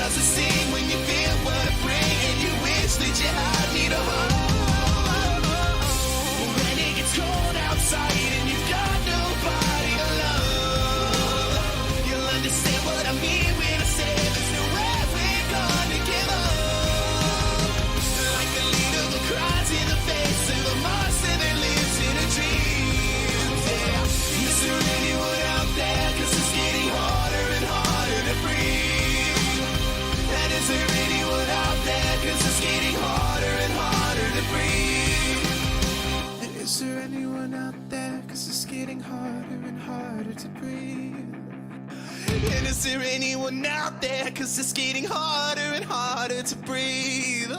starts to sing when you feel what I bring, and you wish that your heart need a home. When it gets cold outside and you've got nobody to love, you'll understand what I mean when I say there's no way we're gonna give up. Like a leader who cries in the face of a monster that lives in a dream. Yeah. Is there anyone out there? 'Cause it's getting harder and harder to breathe. And is there anyone out there? 'Cause it's getting harder and harder to breathe. And is there anyone out there? 'Cause it's getting harder and harder to breathe. And is there anyone out there? 'Cause it's getting harder and harder to breathe.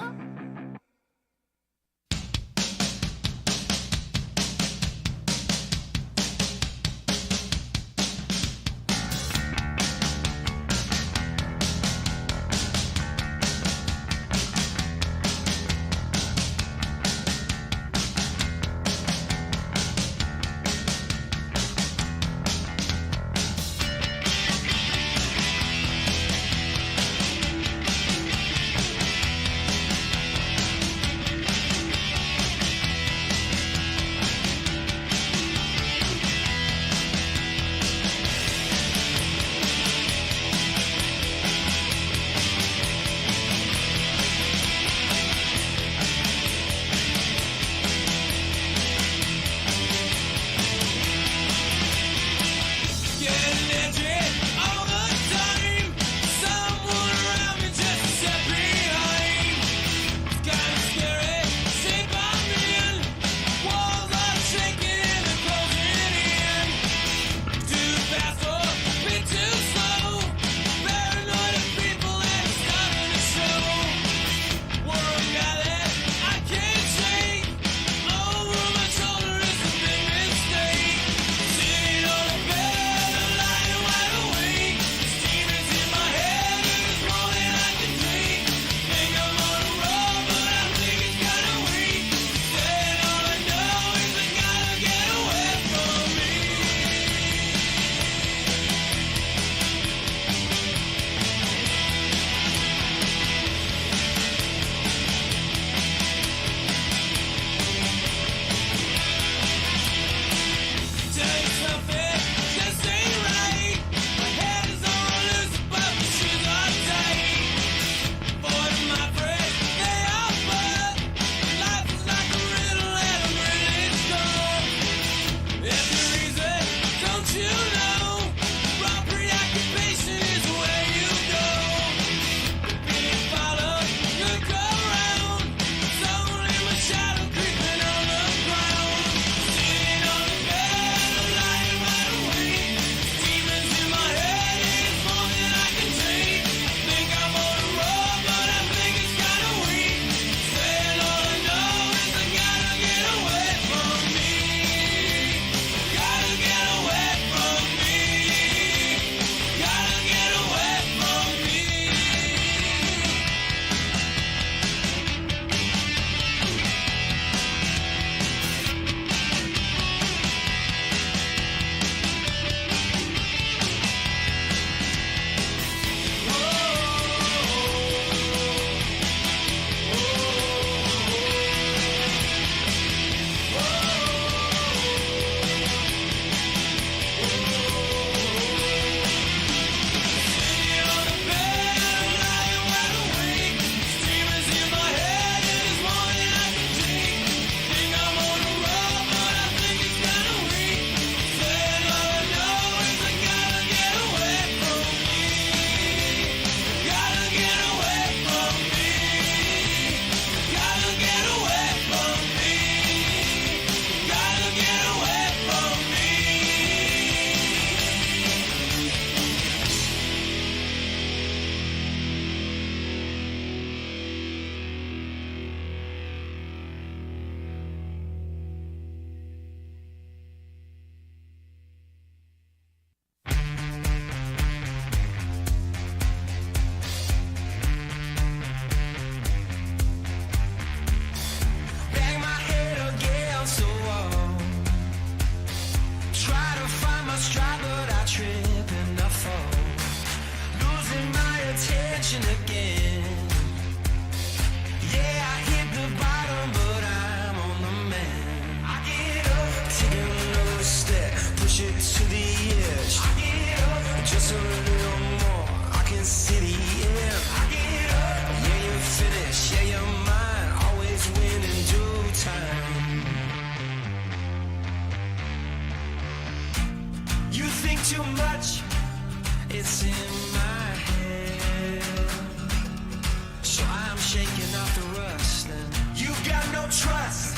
shaking off the rust and you got no trust.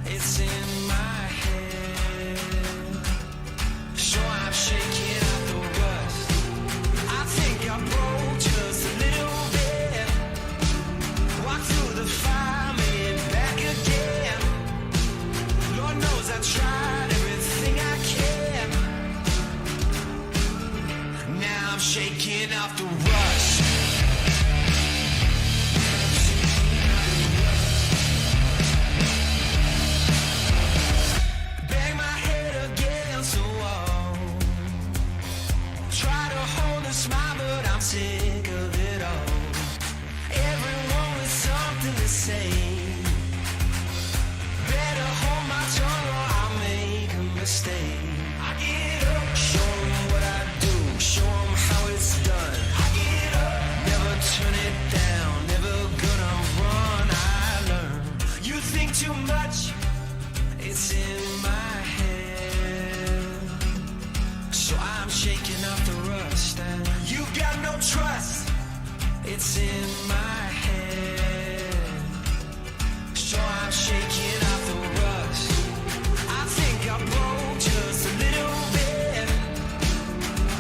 It's in my head. So I'm shaking off the rust. I think I broke just a little bit. Walk through the fire, made it back again. Lord knows I tried everything I can. Now I'm shaking off the rust. Bang my head against the wall. Try to hold a smile, but I'm sick of it all. Everyone with something to say. Better hold my tongue or I'll make a mistake. I get up, show 'em what I do, show 'em how it's done. I get up, never turn it down, never gonna run, I learn. You think too much, it's in my head. So I'm shaking off the rust and you got no trust. It's in my head. So I'm shaking off the rust. I think I broke just a little bit.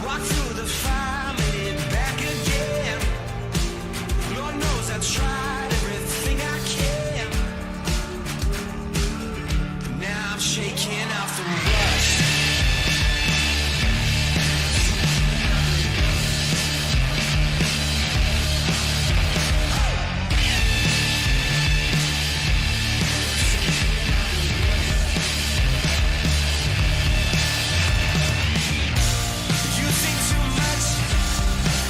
Walk through the fire, made it back again. Lord knows I tried everything I can. Now I'm shaking off the rust. You think too much,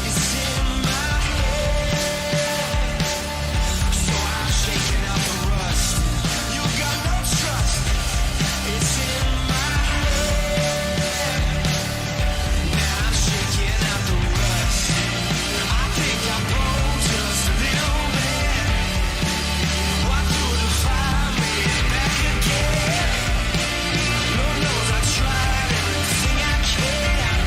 it's in my head. So I'm shaking off the rust. You got no trust, it's in my head. Now I'm shaking off the rust. I think I broke just a little bit. Walk through the fire, made it back again. Lord knows I tried everything I can.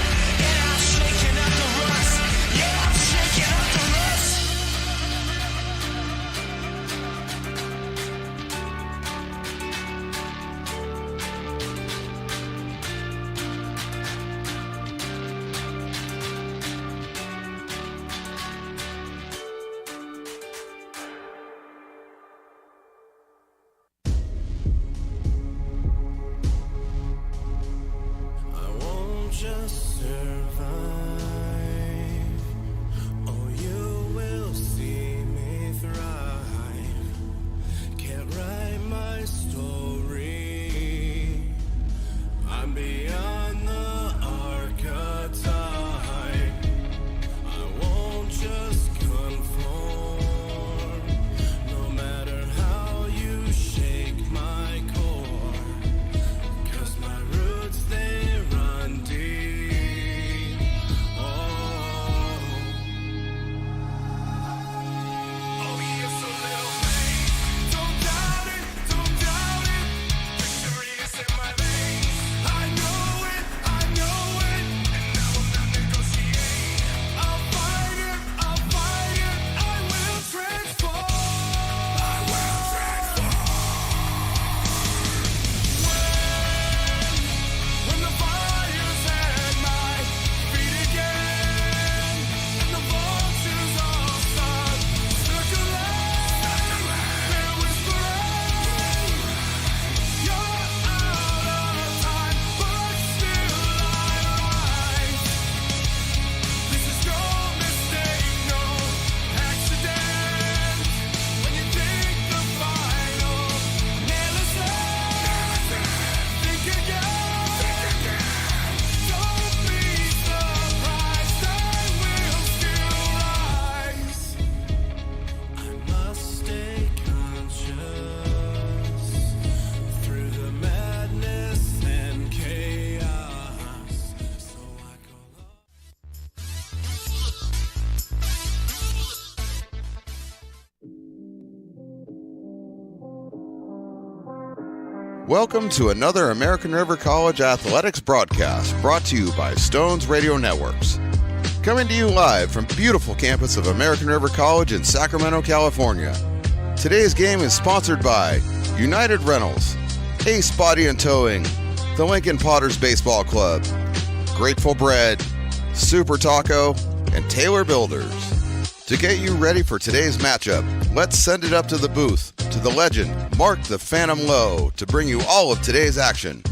And I'm shaking off the rust. Yeah, I'm shaking off the rust. I won't just survive. Oh, you will see me thrive. Can't write my story. I'm beyond the archetype. I won't just conform. No matter how you shake my core. 'Cause my roots, they run deep. Oh, yes, a little faith. Don't doubt it, don't doubt it. Victory is in my veins. I know it, I know it. And now I'm not negotiating. I'll fight it, I'll fight it. I will transform. I will transform. When the fire's at my feet again, and the vultures all start circling, they're whispering, you're out of time, but still I rise. This is no mistake, no accident. When you think the final nail is set, think again. Don't be surprised, I will still rise. I must stay conscious through the madness and chaos. So I go Welcome to another American River College Athletics broadcast brought to you by Stones Radio Networks. Coming to you live from beautiful campus of American River College in Sacramento, California. Today's game is sponsored by United Rentals, Ace Body and Towing, the Lincoln Potters Baseball Club, Grateful Bread, Super Taco, and Taylor Builders. To get you ready for today's matchup, let's send it up to the booth to the legend, Mark the Phantom Lowe, to bring you all of today's action.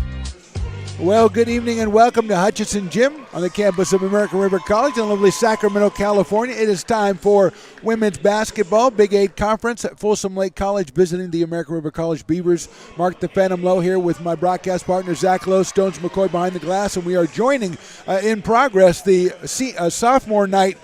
Well, good evening and welcome to Hutchinson Gym on the campus of American River College in lovely Sacramento, California. It is time for women's basketball, Big 8 Conference at Folsom Lake College, visiting the American River College Beavers. Mark the Phantom Lowe here with my broadcast partner, Zach Lowe, Stones McCoy behind the glass, and we are joining in progress the sophomore night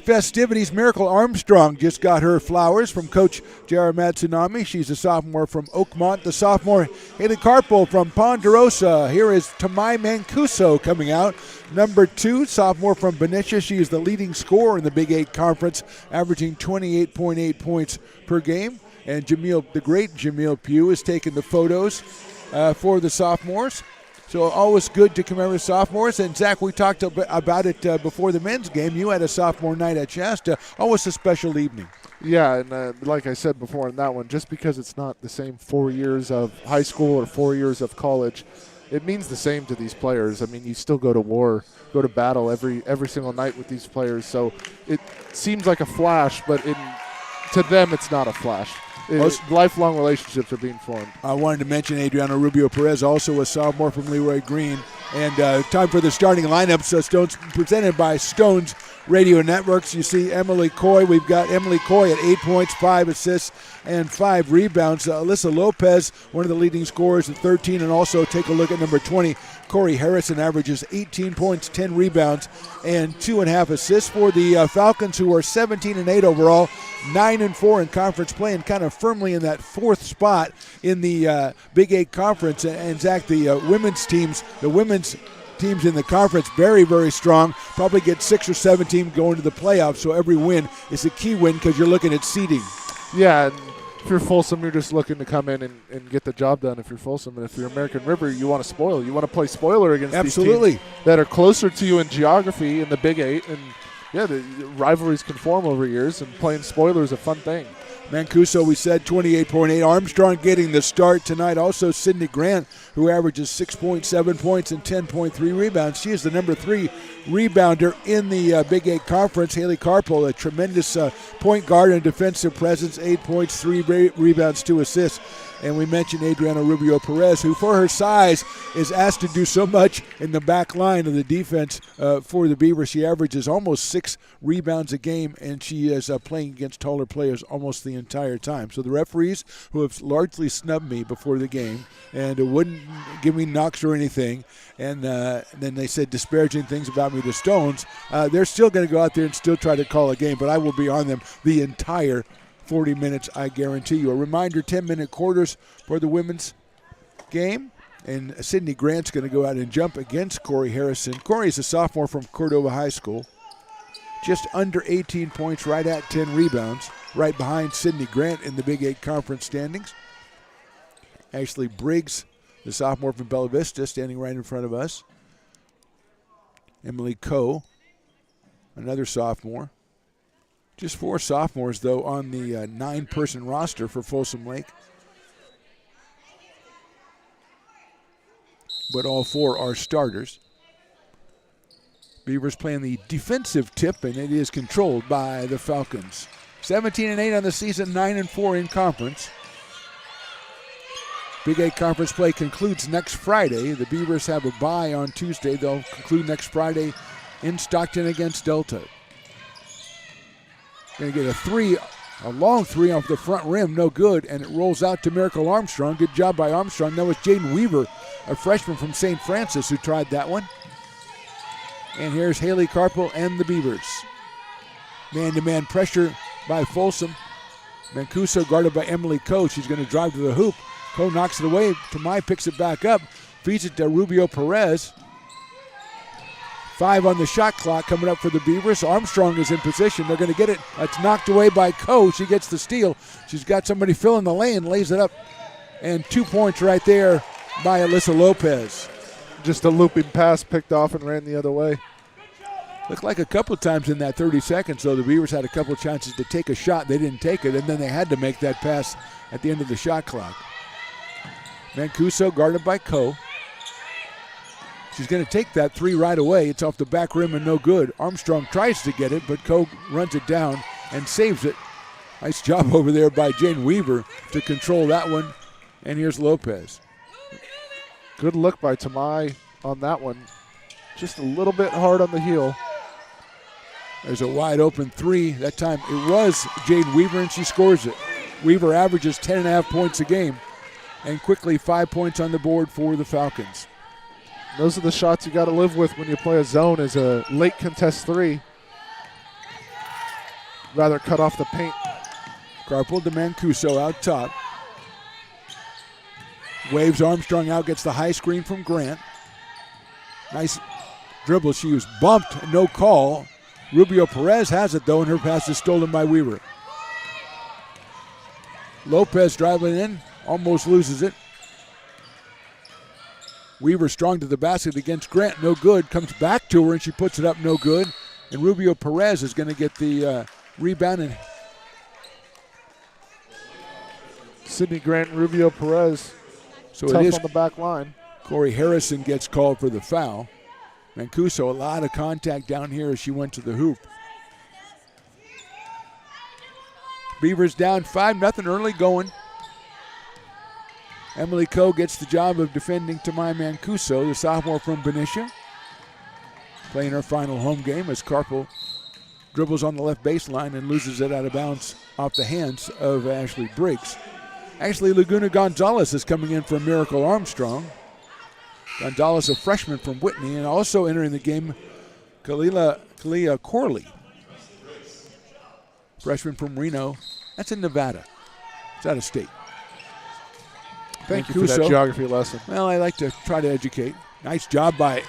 festivities. Miracle Armstrong just got her flowers from Coach J.R. Matsunami. She's a sophomore from Oakmont. The sophomore Haley Carpel from Ponderosa. Here is Tamai Mancuso coming out. Number 2, sophomore from Benicia. She is the leading scorer in the Big 8 Conference, averaging 28.8 points per game. And the great Jamil Pugh is taking the photos for the sophomores. So always good to commemorate sophomores. And, Zach, we talked about it before the men's game. You had a sophomore night at Shasta. Always a special evening. Yeah, and like I said before in that one, just because it's not the same 4 years of high school or 4 years of college, it means the same to these players. I mean, you still go to war, go to battle every single night with these players. So it seems like a flash, but to them it's not a flash. Lifelong relationships are being formed. I wanted to mention Adriana Rubio Perez, also a sophomore from Leroy Green. And time for the starting lineups. Stones presented by Stones Radio Networks. You see Emily Coy. We've got Emily Coy at 8 points, 5 assists, and 5 rebounds. Alyssa Lopez, one of the leading scorers at 13. And also take a look at number 20, Corey Harrison, averages 18 points, 10 rebounds, and 2.5 assists for the Falcons, who are 17-8 overall, 9-4 in conference play, and kind of firmly in that 4th spot in the Big 8 Conference. And Zach, the women's teams in the conference, very, very strong. Probably get 6 or 7 teams going to the playoffs, so every win is a key win because you're looking at seeding. Yeah, and if you're Folsom, you're just looking to come in and get the job done if you're Folsom. And if you're American River, you want to spoil. You want to play spoiler against these teams that are closer to you in geography in the Big 8. And, yeah, the rivalries can form over years, and playing spoiler is a fun thing. Mancuso, we said, 28.8. Armstrong getting the start tonight. Also, Sydney Grant, who averages 6.7 points and 10.3 rebounds. She is the number 3 rebounder in the Big 8 Conference. Haley Carpel, a tremendous point guard and defensive presence, 8 points, 3 rebounds, 2 assists. And we mentioned Adriana Rubio Perez, who for her size is asked to do so much in the back line of the defense for the Beavers. She averages almost 6 rebounds a game, and she is playing against taller players almost the entire time. So the referees, who have largely snubbed me before the game and wouldn't give me knocks or anything, and then they said disparaging things about me to Stones, they're still going to go out there and still try to call a game, but I will be on them the entire 40 minutes, I guarantee you. A reminder, 10-minute quarters for the women's game. And Sydney Grant's going to go out and jump against Corey Harrison. Corey is a sophomore from Cordova High School. Just under 18 points, right at 10 rebounds. Right behind Sydney Grant in the Big 8 Conference standings. Ashley Briggs, the sophomore from Bella Vista, standing right in front of us. Emily Coe, another sophomore. Just 4 sophomores, though, on the 9-person roster for Folsom Lake. But all 4 are starters. Beavers playing the defensive tip, and it is controlled by the Falcons. 17-8 on the season, 9-4 in conference. Big 8 conference play concludes next Friday. The Beavers have a bye on Tuesday. They'll conclude next Friday in Stockton against Delta. Going to get a long 3 off the front rim, no good, and it rolls out to Miracle Armstrong. Good job by Armstrong. That was Jaden Weaver, a freshman from St. Francis, who tried that one. And here's Haley Carpel and the Beavers. Man-to-man pressure by Folsom. Mancuso guarded by Emily Coe. She's going to drive to the hoop. Coe knocks it away. Tamai picks it back up, feeds it to Rubio Perez. 5 on the shot clock coming up for the Beavers. Armstrong is in position. They're going to get it. That's knocked away by Coe. She gets the steal. She's got somebody filling the lane, lays it up. And 2 points right there by Alyssa Lopez. Just a looping pass picked off and ran the other way. Looked like a couple of times in that 30 seconds, though, the Beavers had a couple of chances to take a shot. They didn't take it, and then they had to make that pass at the end of the shot clock. Mancuso guarded by Coe. She's going to take that three right away. It's off the back rim and no good. Armstrong tries to get it, but Coe runs it down and saves it. Nice job over there by Jane Weaver to control that one. And here's Lopez. Good look by Tamai on that one. Just a little bit hard on the heel. There's a wide open three. That time it was Jane Weaver, and she scores it. Weaver averages 10.5 points a game, and quickly 5 points on the board for the Falcons. Those are the shots you got to live with when you play a zone, as a late contest three. Rather cut off the paint. Carpel to Mancuso out top. Waves Armstrong out, gets the high screen from Grant. Nice dribble. She was bumped, no call. Rubio Perez has it, though, and her pass is stolen by Weaver. Lopez driving in, almost loses it. Weaver strong to the basket against Grant, no good. Comes back to her, and she puts it up, no good. And Rubio Perez is going to get the rebound. And Sydney Grant and Rubio Perez, so tough it is on the back line. Corey Harrison gets called for the foul. Mancuso, a lot of contact down here as she went to the hoop. Beavers down 5-0 early going. Emily Coe gets the job of defending Tamai Mancuso, the sophomore from Benicia. Playing her final home game as Carpel dribbles on the left baseline and loses it out of bounds off the hands of Ashley Briggs. Ashley Laguna Gonzalez is coming in for Miracle Armstrong. Gonzalez, a freshman from Whitney, and also entering the game, Kalia Corley, freshman from Reno. That's in Nevada. It's out of state. Thank you for that geography lesson. Well, I like to try to educate. Nice job by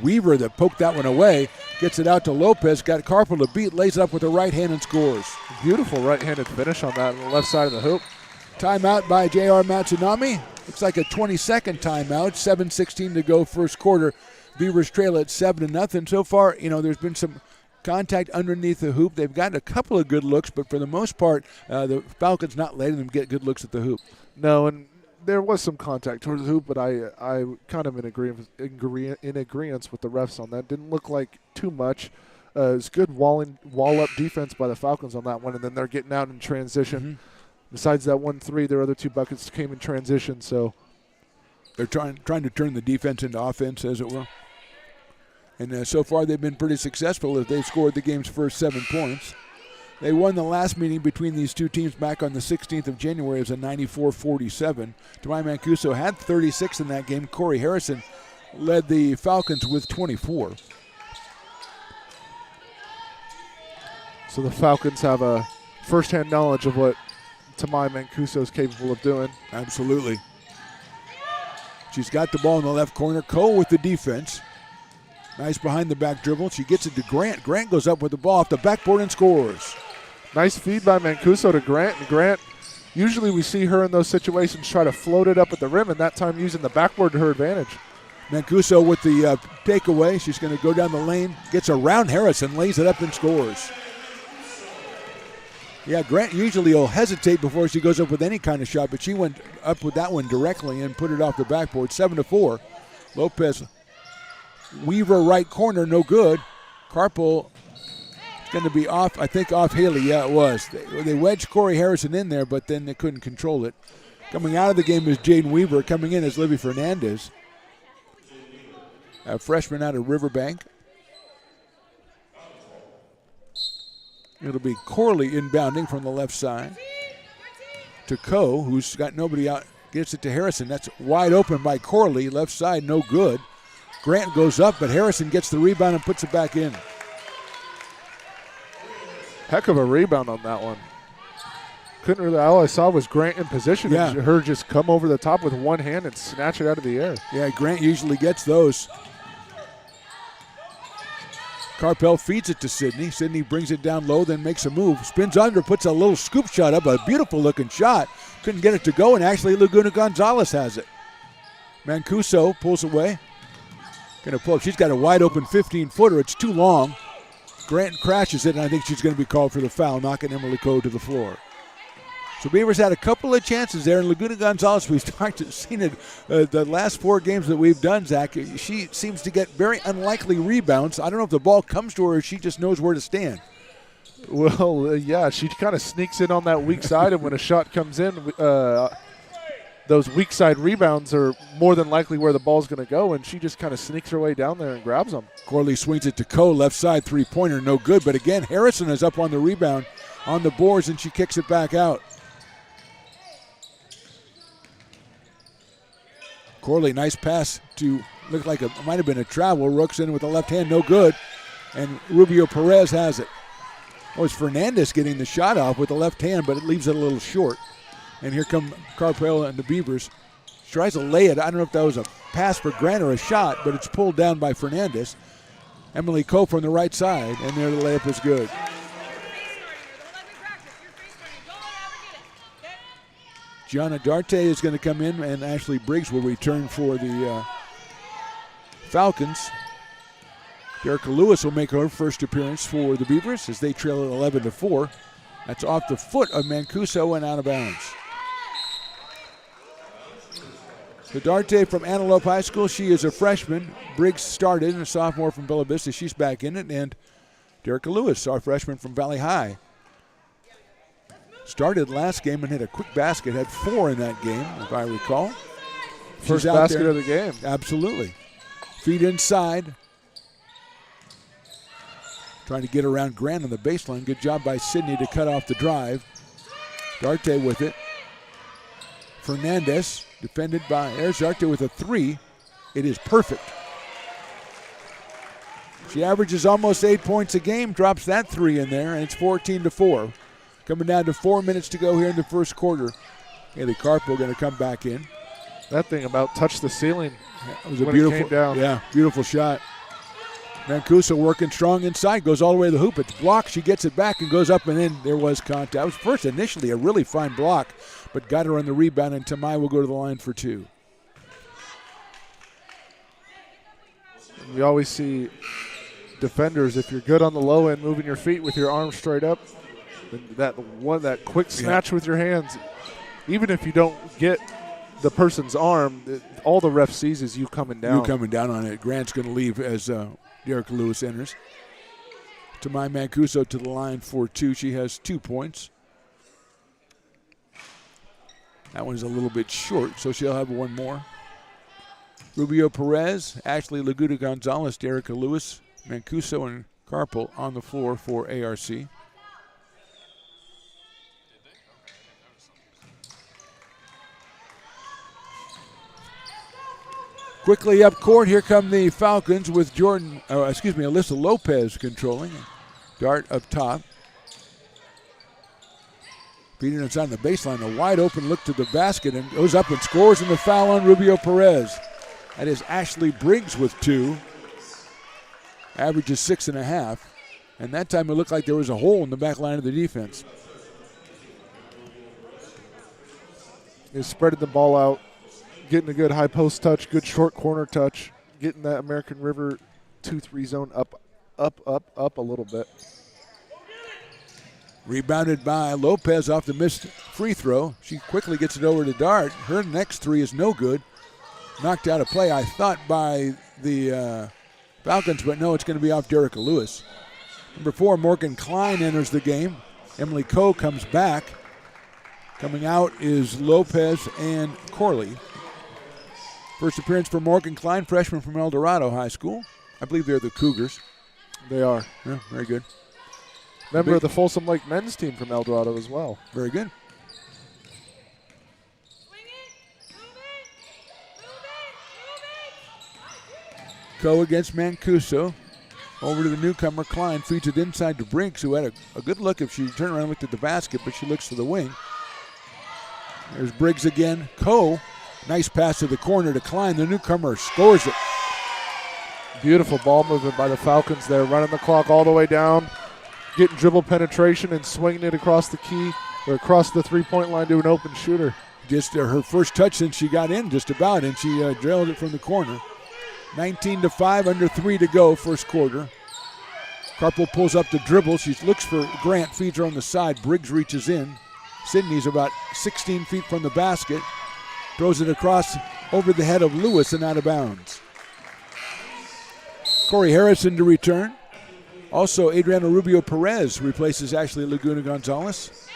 Weaver that poked that one away. Gets it out to Lopez. Got Carpel to beat. Lays it up with a right hand and scores. Beautiful right-handed finish on that on the left side of the hoop. Timeout by J.R. Matsunami. Looks like a 20-second timeout. 7:16 to go first quarter. Beavers trail at 7-0. So far, there's been some contact underneath the hoop. They've gotten a couple of good looks, but for the most part, the Falcons not letting them get good looks at the hoop. No, and there was some contact towards the hoop, but I kind of in agreement with the refs on that. Didn't look like too much. It's good wall-up defense by the Falcons on that one, and then they're getting out in transition. Mm-hmm. Besides that 1-3, their other two buckets came in transition. So they're trying to turn the defense into offense, as it will. And so far, they've been pretty successful as they've scored the game's first 7 points. They won the last meeting between these two teams back on the 16th of January. It was a 94-47. Tamai Mancuso had 36 in that game. Corey Harrison led the Falcons with 24. So the Falcons have a first-hand knowledge of what Tamai Mancuso is capable of doing. Absolutely. She's got the ball in the left corner. Coe with the defense. Nice behind-the-back dribble. She gets it to Grant. Grant goes up with the ball off the backboard and scores. Nice feed by Mancuso to Grant. And Grant, usually we see her in those situations try to float it up at the rim, and that time using the backboard to her advantage. Mancuso with the takeaway. She's going to go down the lane, gets around Harrison, lays it up and scores. Yeah, Grant usually will hesitate before she goes up with any kind of shot, but she went up with that one directly and put it off the backboard. 7-4. Lopez, Weaver right corner, no good. Carpel going to be off, I think off Haley. Yeah, it was. They wedged Corey Harrison in there, but then they couldn't control it. Coming out of the game is Jaden Weaver. Coming in is Livy Fernandez, a freshman out of Riverbank. It'll be Corley inbounding from the left side to Coe, who's got nobody out. Gets it to Harrison. That's wide open by Corley. Left side, no good. Grant goes up, but Harrison gets the rebound and puts it back in. Heck of a rebound on that one. Couldn't really, all I saw was Grant in position and her just come over the top with one hand and snatch it out of the air. Yeah, Grant usually gets those. Carpel feeds it to Sydney. Sydney brings it down low, then makes a move. Spins under, puts a little scoop shot up, a beautiful-looking shot. Couldn't get it to go, and actually Laguna Gonzalez has it. Mancuso pulls away. Going to pull up. She's got a wide-open 15-footer. It's too long. Grant crashes it, and I think she's going to be called for the foul, knocking Emily Coe to the floor. So Beavers had a couple of chances there, and Laguna Gonzalez, we've seen it the last 4 games that we've done, Zach. She seems to get very unlikely rebounds. I don't know if the ball comes to her or she just knows where to stand. Well, yeah, she kind of sneaks in on that weak side, and when a shot comes in, those weak side rebounds are more than likely where the ball's going to go, and she just kind of sneaks her way down there and grabs them. Corley swings it to Coe, left side three-pointer, no good. But again, Harrison is up on the rebound on the boards, and she kicks it back out. Corley, nice pass to look like it might have been a travel. Rooks in with the left hand, no good. And Rubio Perez has it. Oh, it's Fernandez getting the shot off with the left hand, but it leaves it a little short. And here come Carpel and the Beavers. She tries to lay it. I don't know if that was a pass for Grant or a shot, but it's pulled down by Fernandez. Emily Coe from the right side, and there the layup is good. Gianna Darte is going to come in, and Ashley Briggs will return for the Falcons. Derricka Lewis will make her first appearance for the Beavers as they trail at 11-4. That's off the foot of Mancuso and out of bounds. So Darte from Antelope High School, she is a freshman. Briggs started, a sophomore from Bella Vista. She's back in it. And Derricka Lewis, our freshman from Valley High. Started last game and hit a quick basket. Had 4 in that game, if I recall. First basket of the game. Absolutely. Feet inside. Trying to get around Grant on the baseline. Good job by Sydney to cut off the drive. Darte with it. Fernandez defended by, there's Darte with a 3. It is perfect. She averages almost 8 points a game, drops that 3 in there, and it's 14-4. Coming down to 4 minutes to go here in the first quarter. Haley Carpo going to come back in. That thing about touched the ceiling. It was a beautiful, yeah, beautiful shot. Mancuso working strong inside, goes all the way to the hoop. It's blocked. She gets it back and goes up and in. There was contact. It was first initially a really fine block, but got her on the rebound, and Tamai will go to the line for 2. We always see defenders, if you're good on the low end, moving your feet with your arms straight up, that quick snatch with your hands, even if you don't get the person's arm, all the ref sees is you coming down. You coming down on it. Grant's going to leave as Derricka Lewis enters. Tamai Mancuso to the line for 2. She has 2 points. That one's a little bit short, so she'll have 1 more. Rubio Perez, Ashley Laguna Gonzalez, Derricka Lewis, Mancuso, and Carpel on the floor for ARC. Quickly up court, here come the Falcons with Alyssa Lopez controlling. Dart up top. Feeding inside the baseline, a wide open look to the basket, and goes up and scores in the foul on Rubio Perez. That is Ashley Briggs with 2. Averages 6.5. And that time it looked like there was a hole in the back line of the defense. Is spreading the ball out, getting a good high post touch, good short corner touch, getting that American River 2-3 zone up a little bit. Rebounded by Lopez off the missed free throw. She quickly gets it over to Dart. Her next 3 is no good. Knocked out of play, I thought, by the Falcons, but no, it's going to be off Derricka Lewis. Number 4, Morgan Klein enters the game. Emily Coe comes back. Coming out is Lopez and Corley. First appearance for Morgan Klein, freshman from El Dorado High School. I believe they're the Cougars. They are. Yeah, very good. Member of the Folsom Lake men's team from El Dorado as well. Very good. Coe against Mancuso. Over to the newcomer, Klein feeds it inside to Briggs, who had a good look if she turned around and looked at the basket, but she looks to the wing. There's Briggs again. Coe, nice pass to the corner to Klein. The newcomer scores it. Beautiful ball movement by the Falcons there, running the clock all the way down, getting dribble penetration and swinging it across the key or across the three-point line to an open shooter. Just her first touch since she got in, just about, and she drilled it from the corner. 19-5, under 3 to go, first quarter. Carpel pulls up the dribble. She looks for Grant, feeds her on the side. Briggs reaches in. Sydney's about 16 feet from the basket. Throws it across over the head of Lewis and out of bounds. Corey Harrison to return. Also, Adriana Rubio Perez replaces Ashley Laguna Gonzalez.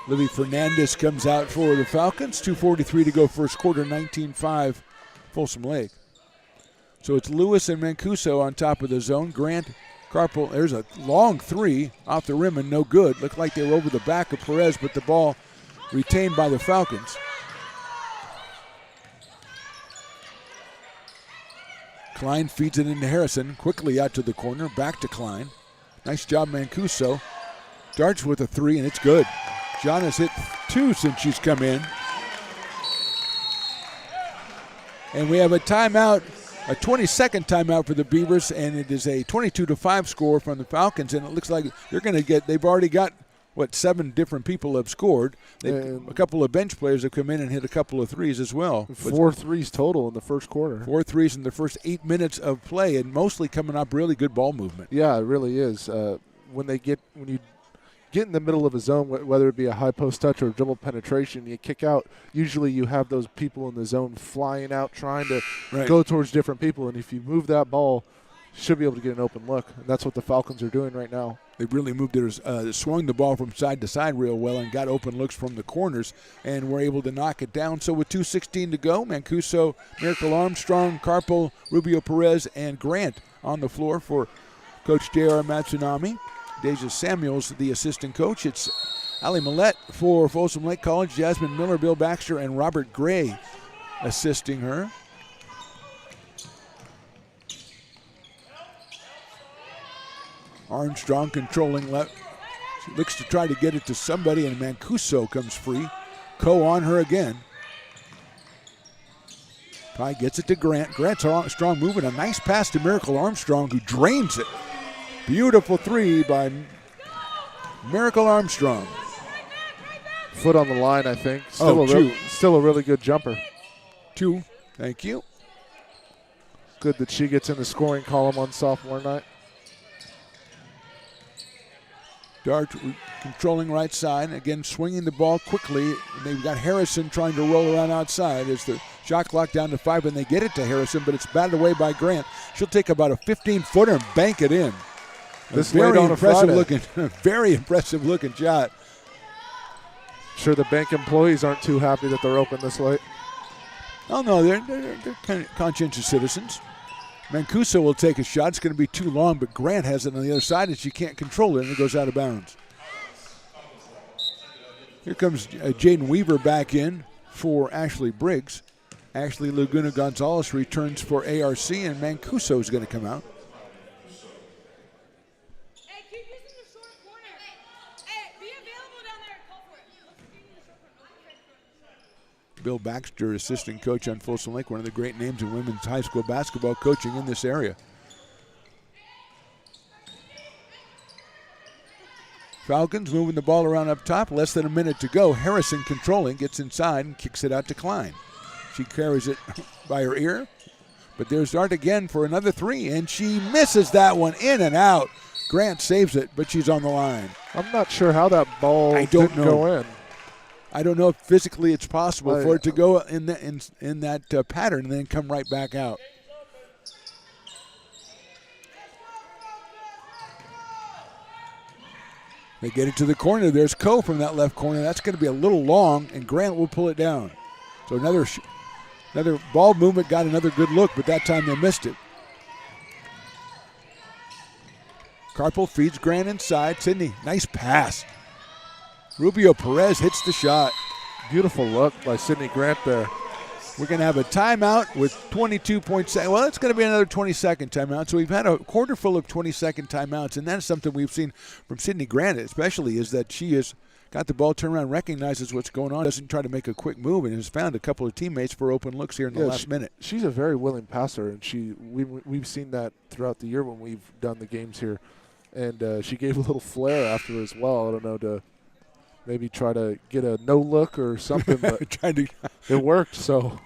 Livy Fernandez comes out for the Falcons. 2:43 to go first quarter, 19-5 Folsom Lake. So it's Lewis and Mancuso on top of the zone. Grant, Carpel, there's a long three off the rim and no good. Looked like they were over the back of Perez, but the ball retained by the Falcons. Klein feeds it into Harrison, quickly out to the corner, back to Klein. Nice job, Mancuso. Darts with a three, and it's good. John has hit 2 since she's come in. And we have a timeout, a 20-second timeout for the Beavers, and it is a 22-5 score from the Falcons, and it looks like they're going to get, they've already got, 7 different people have scored. A couple of bench players have come in and hit a couple of threes as well. 4 threes total in the first quarter. 4 threes in the first 8 minutes of play, and mostly coming up really good ball movement. Yeah, it really is. When you get in the middle of a zone, whether it be a high post touch or dribble penetration, you kick out. Usually you have those people in the zone flying out, trying to go towards different people, and if you move that ball, you should be able to get an open look. And that's what the Falcons are doing right now. They really moved it, swung the ball from side to side real well and got open looks from the corners and were able to knock it down. So with 2:16 to go, Mancuso, Miracle Armstrong, Carpel, Rubio Perez, and Grant on the floor for Coach J.R. Matsunami. Deja Samuels, the assistant coach. It's Ali Millette for Folsom Lake College, Jasmine Miller, Bill Baxter, and Robert Gray assisting her. Armstrong controlling left. She looks to try to get it to somebody, and Mancuso comes free. Coe on her again. Ty gets it to Grant. Grant's strong moving. A nice pass to Miracle Armstrong, who drains it. Beautiful three by Miracle Armstrong. Foot on the line, I think. Still a really good jumper. 2. Thank you. Good that she gets in the scoring column on sophomore night. Dart controlling right side. Again, swinging the ball quickly. They've got Harrison trying to roll around outside as the shot clock down to 5, and they get it to Harrison, but it's batted away by Grant. She'll take about a 15-footer and bank it in. This very impressive looking, very impressive looking shot. Sure, the bank employees aren't too happy that they're open this late. Oh no, they're kind of conscientious citizens. Mancuso will take a shot. It's going to be too long, but Grant has it on the other side, and she can't control it, and it goes out of bounds. Here comes Jaden Weaver back in for Ashley Briggs. Ashley Laguna Gonzalez returns for ARC, and Mancuso is going to come out. Hey, keep using the short corner. Hey, be available down there. Call for it. Bill Baxter, assistant coach on Folsom Lake, one of the great names in women's high school basketball coaching in this area. Falcons moving the ball around up top. Less than a minute to go. Harrison controlling, gets inside and kicks it out to Klein. She carries it by her ear. But there's Dart again for another three, and she misses that one in and out. Grant saves it, but she's on the line. I'm not sure how that ball didn't go in. I don't know if physically it's possible for it to go in that pattern and then come right back out. They get it to the corner. There's Coe from that left corner. That's going to be a little long, and Grant will pull it down. So another ball movement, got another good look, but that time they missed it. Carpel feeds Grant inside. Sydney, nice pass. Rubio Perez hits the shot. Beautiful look by Sydney Grant there. We're going to have a timeout with 22.7. Well, it's going to be another 20-second timeout. So we've had a quarter full of 20-second timeouts, and that's something we've seen from Sydney Grant especially, is that she has got the ball turned around, recognizes what's going on, doesn't try to make a quick move, and has found a couple of teammates for open looks here in the last minute. She's a very willing passer, and we've seen that throughout the year when we've done the games here. And she gave a little flare after as well. I don't know, to maybe try to get a no look or something, but it worked. So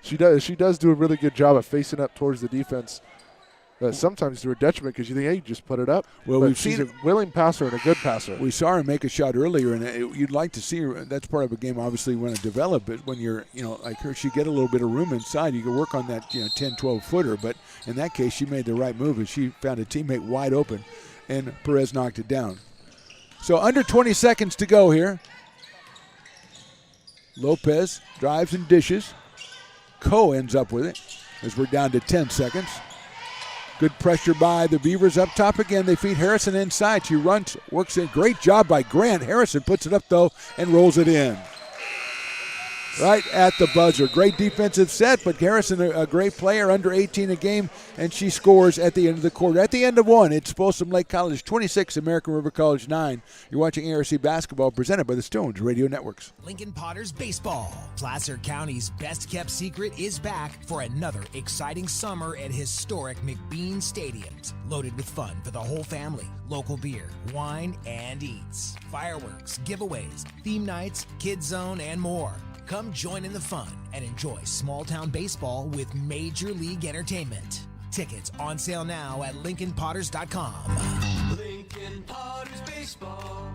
she does do a really good job of facing up towards the defense sometimes to her detriment because you think, hey, you just put it up. Well, But we've she's seen a willing passer and a good passer. We saw her make a shot earlier, and you'd like to see her. That's part of a game, obviously, you want to develop it. When you're, like her, she get a little bit of room inside. You can work on that, 10, 12 footer. But in that case, she made the right move, and she found a teammate wide open, and Perez knocked it down. So under 20 seconds to go here. Lopez drives and dishes. Coe ends up with it as we're down to 10 seconds. Good pressure by the Beavers up top again. They feed Harrison inside. She runs, works in. Great job by Grant. Harrison puts it up, though, and rolls it in. Right at the buzzer. Great defensive set, but Harrison, a great player, under 18 a game, and she scores at the end of the quarter. At the end of one, it's Folsom Lake College 26, American River College 9. You're watching ARC Basketball presented by the Stones Radio Networks. Lincoln Potters Baseball. Placer County's best-kept secret is back for another exciting summer at historic McBean Stadiums. Loaded with fun for the whole family. Local beer, wine, and eats. Fireworks, giveaways, theme nights, kids zone, and more. Come join in the fun and enjoy small-town baseball with Major League Entertainment. Tickets on sale now at LincolnPotters.com. Lincoln Potters Baseball.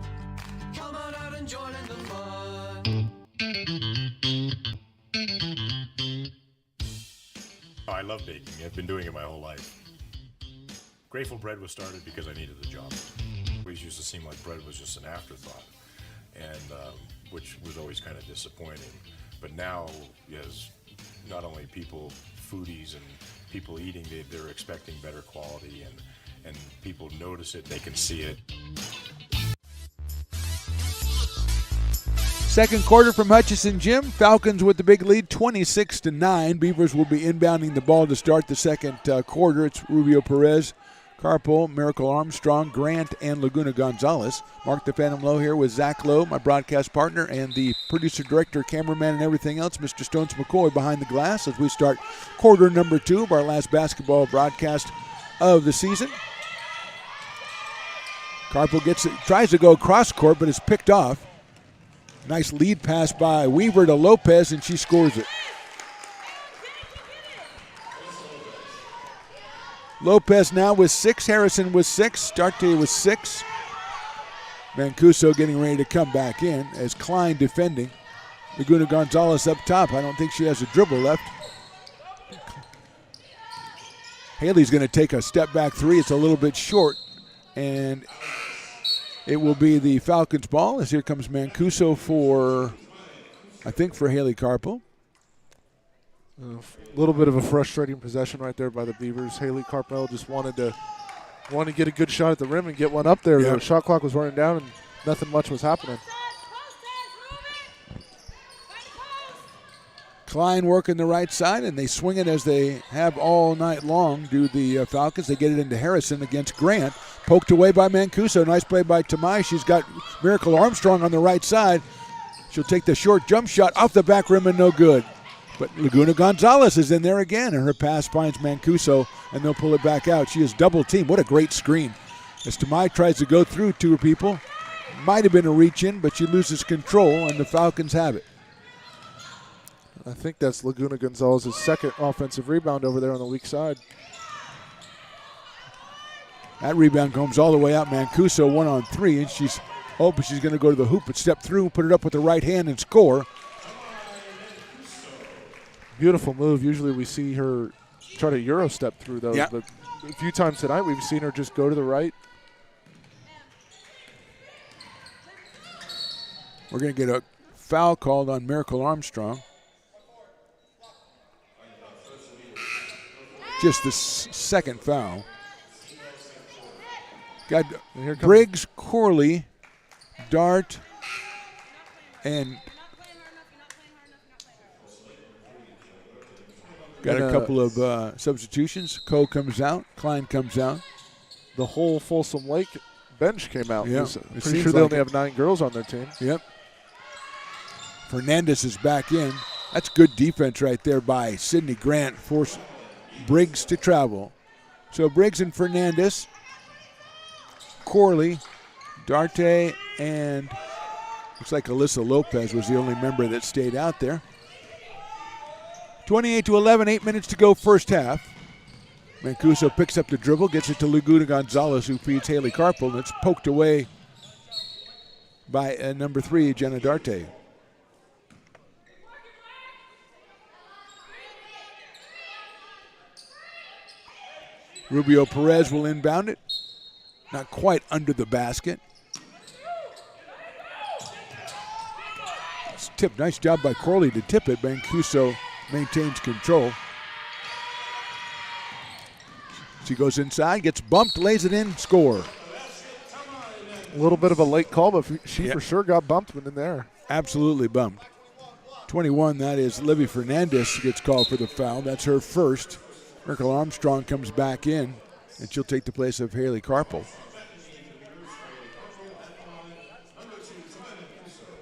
Come on out and join in the fun. I love baking. I've been doing it my whole life. Grateful Bread was started because I needed the job. It always used to seem like bread was just an afterthought, and which was always kind of disappointing. But now, as not only people, foodies and people eating, they're expecting better quality, and people notice it, they can see it. Second quarter from Hutchison Gym. Falcons with the big lead, 26-9. Beavers will be inbounding the ball to start the second quarter. It's Rubio Perez, Carpel, Miracle Armstrong, Grant, and Laguna Gonzalez. Mark the Phantom Low here with Zach Lowe, my broadcast partner, and the producer, director, cameraman, and everything else, Mr. Stones McCoy, behind the glass as we start quarter number 2 of our last basketball broadcast of the season. Carpel tries to go cross court, but is picked off. Nice lead pass by Weaver to Lopez, and she scores it. Lopez now with 6. Harrison with 6. Darte with 6. Mancuso getting ready to come back in as Klein defending. Laguna Gonzalez up top. I don't think she has a dribble left. Haley's going to take a step back 3. It's a little bit short, and it will be the Falcons' ball as here comes Mancuso for Haley Carpel. A little bit of a frustrating possession right there by the Beavers. Haley Carpel just wanted to get a good shot at the rim and get one up there. Yep. The shot clock was running down and nothing much was happening. Klein working the right side, and they swing it as they have all night long, do the Falcons. They get it into Harrison against Grant. Poked away by Mancuso. Nice play by Tamai. She's got Miracle Armstrong on the right side. She'll take the short jump shot off the back rim and no good. But Laguna Gonzalez is in there again, and her pass finds Mancuso, and they'll pull it back out. She is double teamed. What a great screen. As Tamai tries to go through 2 people. Might have been a reach in, but she loses control, and the Falcons have it. I think that's Laguna Gonzalez's second offensive rebound over there on the weak side. That rebound comes all the way out. Mancuso 1-on-3, and she's hoping she's going to go to the hoop and step through, put it up with the right hand and score. Beautiful move. Usually we see her try to Euro step through those, Yeah. but a few times tonight we've seen her just go to the right. We're going to get a foul called on Miracle Armstrong. Just the second foul. Got Briggs, Corley, Dart, and got a couple of substitutions. Coe comes out. Klein comes out. The whole Folsom Lake bench came out. Yeah, I'm pretty sure they only have 9 girls on their team. Yep. Fernandez is back in. That's good defense right there by Sydney Grant. Force Briggs to travel. So Briggs and Fernandez, Corley, Darte, and looks like Alyssa Lopez was the only member that stayed out there. 28-11, 8 minutes to go first half. Mancuso picks up the dribble, gets it to Laguna Gonzalez, who feeds Haley Carpel, and it's poked away by number 3, Jenna Darte. Rubio Perez will inbound it. Not quite under the basket. It's tipped. Nice job by Corley to tip it. Mancuso maintains control. She goes inside, gets bumped, lays it in, score. A little bit of a late call, but she for sure got bumped in there. Absolutely bumped. 21, that is Livy Fernandez gets called for the foul. That's her first. Miracle Armstrong comes back in, and she'll take the place of Haley Carpel.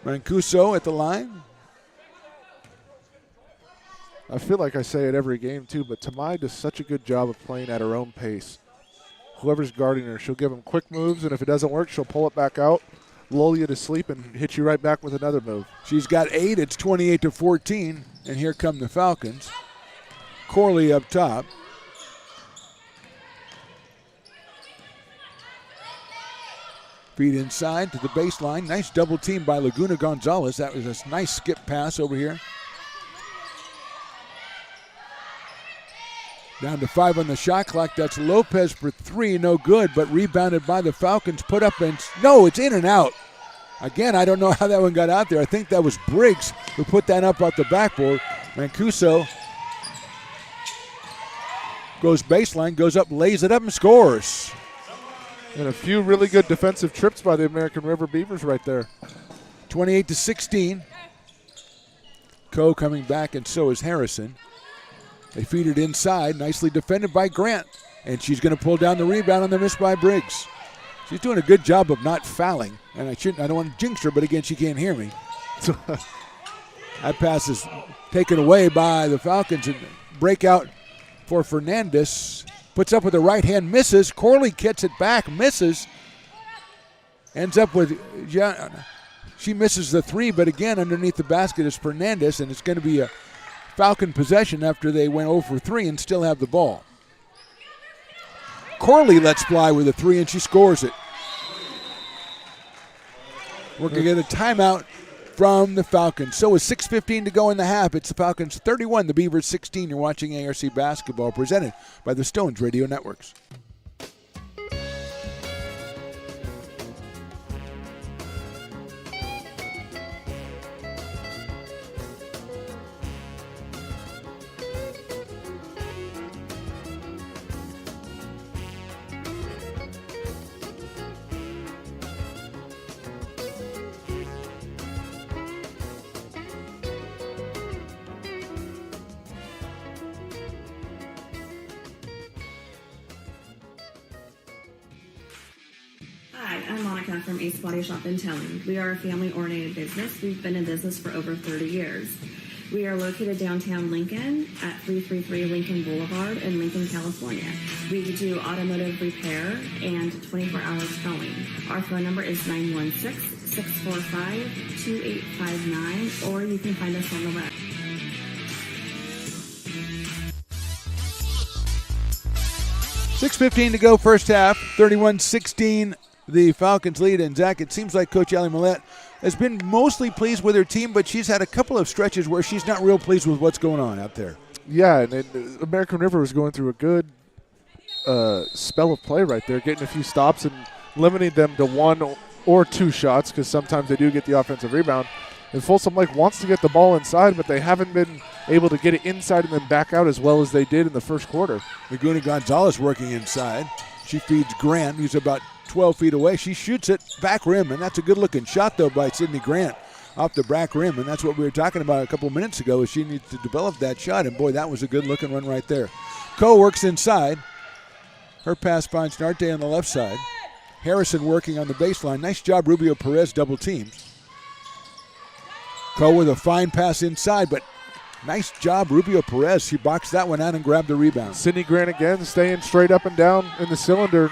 Mancuso at the line. I feel like I say it every game too, but Tamai does such a good job of playing at her own pace. Whoever's guarding her, she'll give them quick moves, and if it doesn't work, she'll pull it back out, lull you to sleep, and hit you right back with another move. She's got 8. It's 28-14, and here come the Falcons. Corley up top. Feed inside to the baseline. Nice double team by Laguna Gonzalez. That was a nice skip pass over here. Down to 5 on the shot clock. That's Lopez for 3, no good, but rebounded by the Falcons. Put up and no, it's in and out. Again, I don't know how that one got out there. I think that was Briggs who put that up off the backboard. Mancuso goes baseline, goes up, lays it up, and scores. And a few really good defensive trips by the American River Beavers right there. 28-16. Coe coming back, and so is Harrison. They feed it inside, nicely defended by Grant. And she's going to pull down the rebound on the miss by Briggs. She's doing a good job of not fouling. And I don't want to jinx her, but again, she can't hear me. So that pass is taken away by the Falcons, and breakout for Fernandez. Puts up with the right hand, misses. Corley gets it back, misses. Ends up with, she misses the 3, but again, underneath the basket is Fernandez, and it's going to be a Falcon possession after they went 0 for 3 and still have the ball. Corley lets fly with a 3, and she scores it. We're going to get a timeout from the Falcons. So with 6:15 to go in the half, it's the Falcons 31, the Beavers 16. You're watching ARC Basketball, presented by the Stones Radio Networks. Hi, I'm Monica from Ace Body Shop in Towing. We are a family-oriented business. We've been in business for over 30 years. We are located downtown Lincoln at 333 Lincoln Boulevard in Lincoln, California. We do automotive repair and 24-hour towing. Our phone number is 916-645-2859, or you can find us on the web. $6:15 to go first half, 31-16. The Falcons lead, and Zach, it seems like Coach Ellie Millette has been mostly pleased with her team, but she's had a couple of stretches where she's not real pleased with what's going on out there. Yeah, and American River was going through a good spell of play right there, getting a few stops and limiting them to 1 or 2 shots, because sometimes they do get the offensive rebound. And Folsom Lake wants to get the ball inside, but they haven't been able to get it inside and then back out as well as they did in the first quarter. Laguna Gonzalez working inside. She feeds Grant, who's about 12 feet away. She shoots it back rim, and that's a good-looking shot, though, by Sydney Grant off the back rim, and that's what we were talking about a couple minutes ago, is she needs to develop that shot, and, boy, that was a good-looking one right there. Coe works inside. Her pass finds Narte on the left side. Harrison working on the baseline. Nice job, Rubio Perez double teams. Coe with a fine pass inside, but nice job, Rubio Perez. She boxed that one out and grabbed the rebound. Sydney Grant again staying straight up and down in the cylinder.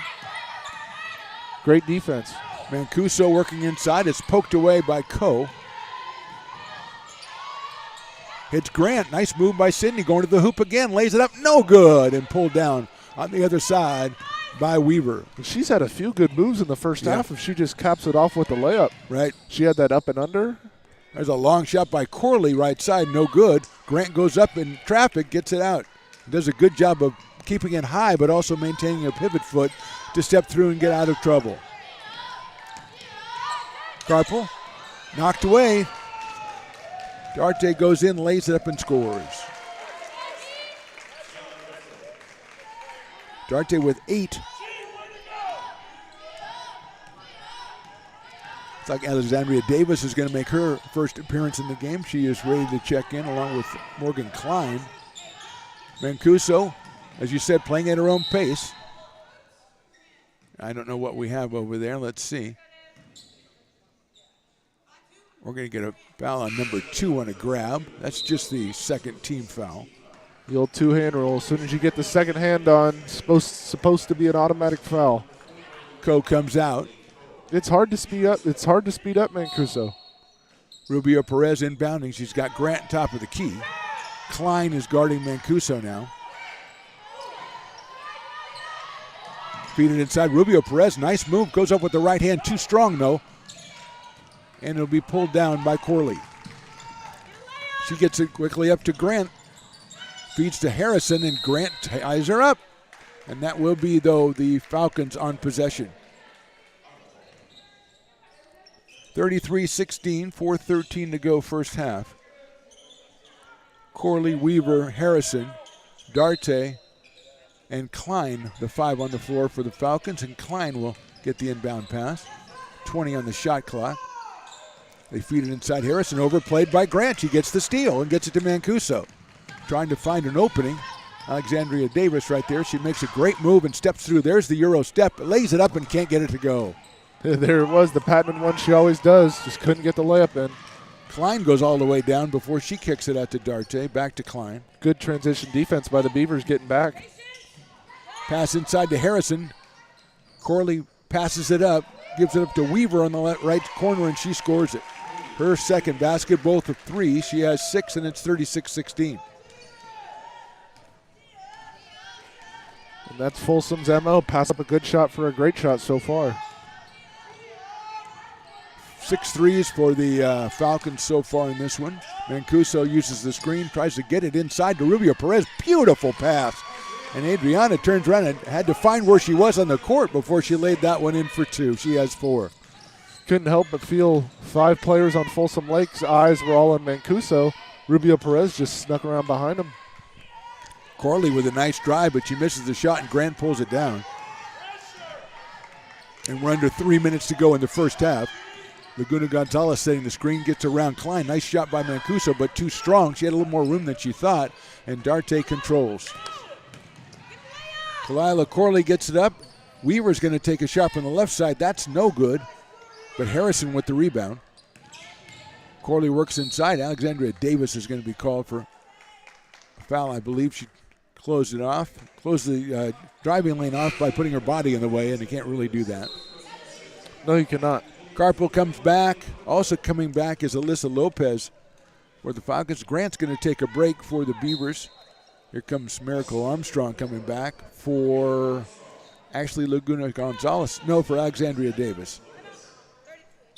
Great defense. Mancuso working inside. It's poked away by Coe. Hits Grant. Nice move by Sydney. Going to the hoop again. Lays it up. No good. And pulled down on the other side by Weaver. She's had a few good moves in the first half if she just caps it off with the layup. Right. She had that up and under. There's a long shot by Corley, right side, no good. Grant goes up in traffic, gets it out. Does a good job of keeping it high, but also maintaining a pivot foot to step through and get out of trouble. Carpel knocked away. Darte goes in, lays it up, and scores. Darte with 8. It's like Alexandria Davis is going to make her first appearance in the game. She is ready to check in along with Morgan Klein. Mancuso, as you said, playing at her own pace. I don't know what we have over there. Let's see. We're going to get a foul on number 2 on a grab. That's just the second team foul. The old two-hand rule. As soon as you get the second hand on, supposed to be an automatic foul. Coe comes out. It's hard to speed up. It's hard to speed up Mancuso. Rubio Perez inbounding. She's got Grant top of the key. Klein is guarding Mancuso now. Feed it inside. Rubio Perez, nice move. Goes up with the right hand. Too strong, though. And it'll be pulled down by Corley. She gets it quickly up to Grant. Feeds to Harrison, and Grant ties her up. And that will be, though, the Falcons on possession. 33-16, 4:13 to go first half. Corley, Weaver, Harrison, Darte, and Klein, the 5 on the floor for the Falcons, and Klein will get the inbound pass. 20 on the shot clock. They feed it inside Harrison, overplayed by Grant. She gets the steal and gets it to Mancuso. Trying to find an opening. Alexandria Davis right there. She makes a great move and steps through. There's the Euro step, lays it up and can't get it to go. There it was, the patented one she always does. Just couldn't get the layup in. Klein goes all the way down before she kicks it out to Darte. Back to Klein. Good transition defense by the Beavers getting back. Pass inside to Harrison. Corley passes it up, gives it up to Weaver on the right corner, and she scores it. Her second basket, both of 3. She has 6, and it's 36-16. And that's Folsom's MO. Pass up a good shot for a great shot so far. 6 threes for the Falcons so far in this one. Mancuso uses the screen, tries to get it inside to Rubio Perez. Beautiful pass. And Adriana turns around and had to find where she was on the court before she laid that one in for 2. She has 4. Couldn't help but feel 5 players on Folsom Lake's eyes were all on Mancuso. Rubio Perez just snuck around behind him. Corley with a nice drive, but she misses the shot, and Grant pulls it down. And we're under 3 minutes to go in the first half. Laguna Gonzalez setting the screen, gets around Klein. Nice shot by Mancuso, but too strong. She had a little more room than she thought, and Darte controls. Kalila Corley gets it up. Weaver's going to take a shot from the left side. That's no good, but Harrison with the rebound. Corley works inside. Alexandria Davis is going to be called for a foul. I believe she closed it off. Closed the driving lane off by putting her body in the way, and you can't really do that. No, you cannot. Carpel comes back. Also coming back is Alyssa Lopez for the Falcons. Grant's going to take a break for the Beavers. Here comes Miracle Armstrong coming back for actually Laguna Gonzalez. No, for Alexandria Davis.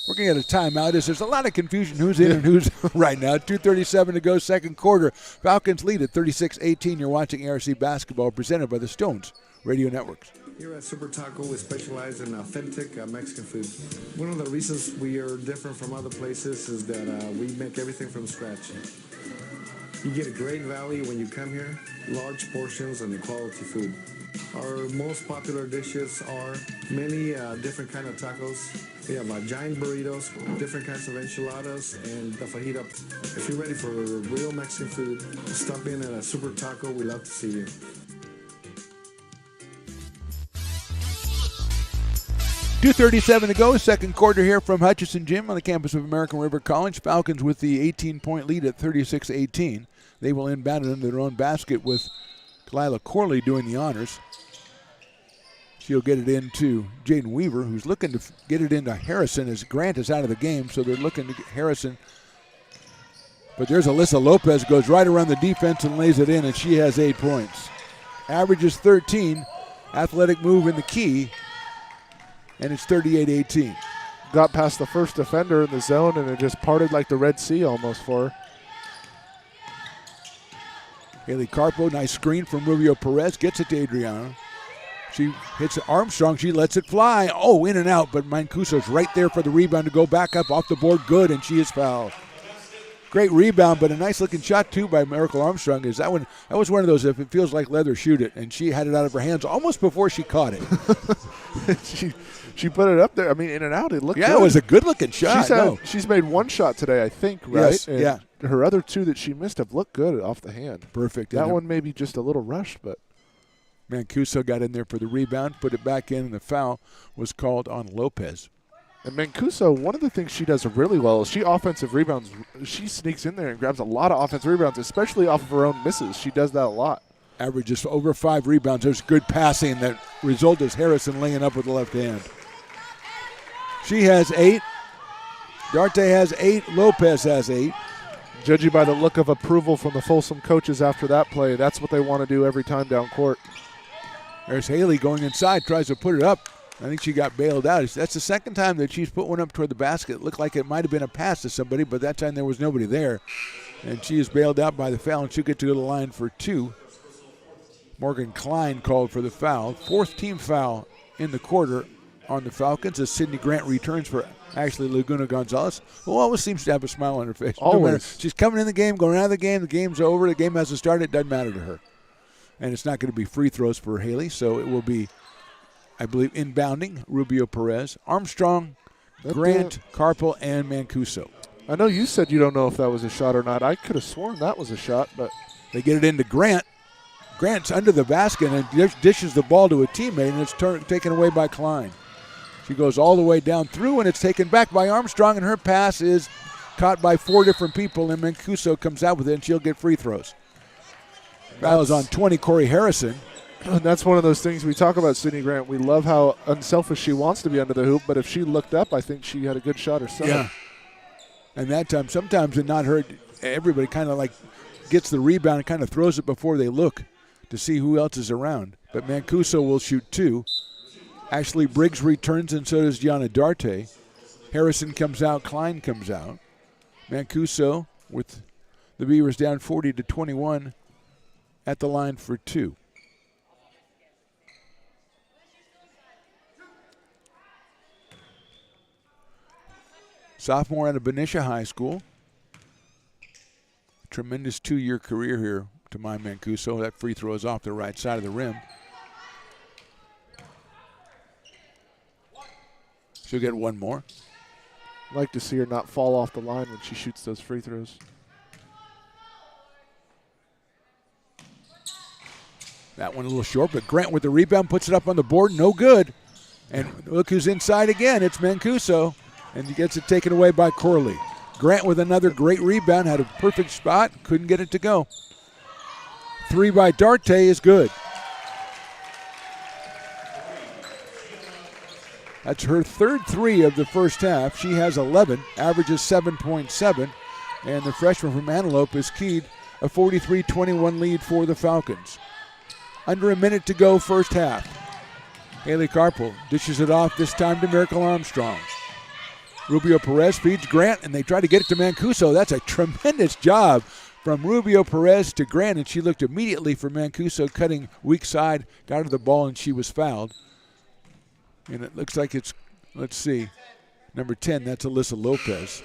We're going to get a timeout as there's a lot of confusion who's in and who's right now. 2:37 to go, second quarter. Falcons lead at 36-18. You're watching ARC basketball presented by the Stones Radio Networks. Here at Super Taco, we specialize in authentic Mexican food. One of the reasons we are different from other places is that we make everything from scratch. You get a great value when you come here, large portions and quality food. Our most popular dishes are many different kind of tacos. We have giant burritos, different kinds of enchiladas, and the fajita. If you're ready for real Mexican food, stop in at a Super Taco. We'd love to see you. .237 to go, second quarter here from Hutchinson Gym on the campus of American River College. Falcons with the 18-point lead at 36-18. They will inbound it into their own basket with Kalila Corley doing the honors. She'll get it into Jaden Weaver, who's looking to get it into Harrison as Grant is out of the game, so they're looking to get Harrison. But there's Alyssa Lopez, goes right around the defense and lays it in, and she has 8 points. averages 13. Athletic move in the key, and it's 38-18. Got past the first defender in the zone, and it just parted like the Red Sea almost for her. Haley Carpo, nice screen from Rubio Perez, gets it to Adriana. She hits Armstrong, she lets it fly. Oh, in and out, but Mancuso's right there for the rebound to go back up off the board, good, and she is fouled. Great rebound, but a nice looking shot too by Miracle Armstrong. Is that one? That was one of those, if it feels like leather, shoot it, and she had it out of her hands almost before she caught it. She put it up there. I mean, in and out, it looked good. Yeah, it was a good looking shot. She's made one shot today, I think, right? Yes, and yeah. Her other two that she missed have looked good off the hand. Perfect. That one may be just a little rushed, but Mancuso got in there for the rebound, put it back in, and the foul was called on Lopez. And Mancuso, one of the things she does really well is she offensive rebounds. She sneaks in there and grabs a lot of offensive rebounds, especially off of her own misses. She does that a lot. Averages over 5 rebounds. There's good passing. That result is Harrison laying up with the left hand. She has 8. Darte has 8. Lopez has 8. Judging by the look of approval from the Folsom coaches after that play, that's what they want to do every time down court. There's Haley going inside, tries to put it up. I think she got bailed out. That's the second time that she's put one up toward the basket. It looked like it might have been a pass to somebody, but that time there was nobody there. And she is bailed out by the foul, and she'll get to go to the line for 2. Morgan Klein called for the foul. 4th team foul in the quarter on the Falcons as Sydney Grant returns for Ashley Laguna Gonzalez, who always seems to have a smile on her face. Always. She's coming in the game, going out of the game's over, the game hasn't started, it doesn't matter to her. And it's not going to be free throws for Haley, so it will be, I believe, inbounding, Rubio Perez, Armstrong, Grant, Carpel, and Mancuso. I know you said you don't know if that was a shot or not. I could have sworn that was a shot, but they get it into Grant. Grant's under the basket and dishes the ball to a teammate, and it's taken away by Klein. She goes all the way down through, and it's taken back by Armstrong, and her pass is caught by 4 different people, and Mancuso comes out with it, and she'll get free throws. Foul is on 20, Corey Harrison. And that's one of those things we talk about Sydney Grant. We love how unselfish she wants to be under the hoop, but if she looked up, I think she had a good shot herself. Yeah. And that time, sometimes it not hurt, everybody kind of like gets the rebound and kind of throws it before they look to see who else is around. But Mancuso will shoot 2. Ashley Briggs returns, and so does Gianna Darte. Harrison comes out, Klein comes out. Mancuso with the Beavers down 40-21 at the line for 2. Sophomore out of Benicia High School. Tremendous 2-year career here to my Mancuso. That free throw is off the right side of the rim. She'll get one more. I'd like to see her not fall off the line when she shoots those free throws. That one a little short, but Grant with the rebound puts it up on the board. No good. And look who's inside again. It's Mancuso. And he gets it taken away by Corley. Grant with another great rebound. Had a perfect spot. Couldn't get it to go. 3 by Darte is good. That's her 3rd 3 of the first half. She has 11, averages 7.7. And the freshman from Antelope has keyed a 43-21 lead for the Falcons. Under a minute to go, first half. Haley Carpel dishes it off, this time to Miracle Armstrong. Rubio Perez feeds Grant, and they try to get it to Mancuso. That's a tremendous job from Rubio Perez to Grant, and she looked immediately for Mancuso cutting weak side, got her the ball, and she was fouled. And it looks like it's, let's see, number 10, that's Alyssa Lopez.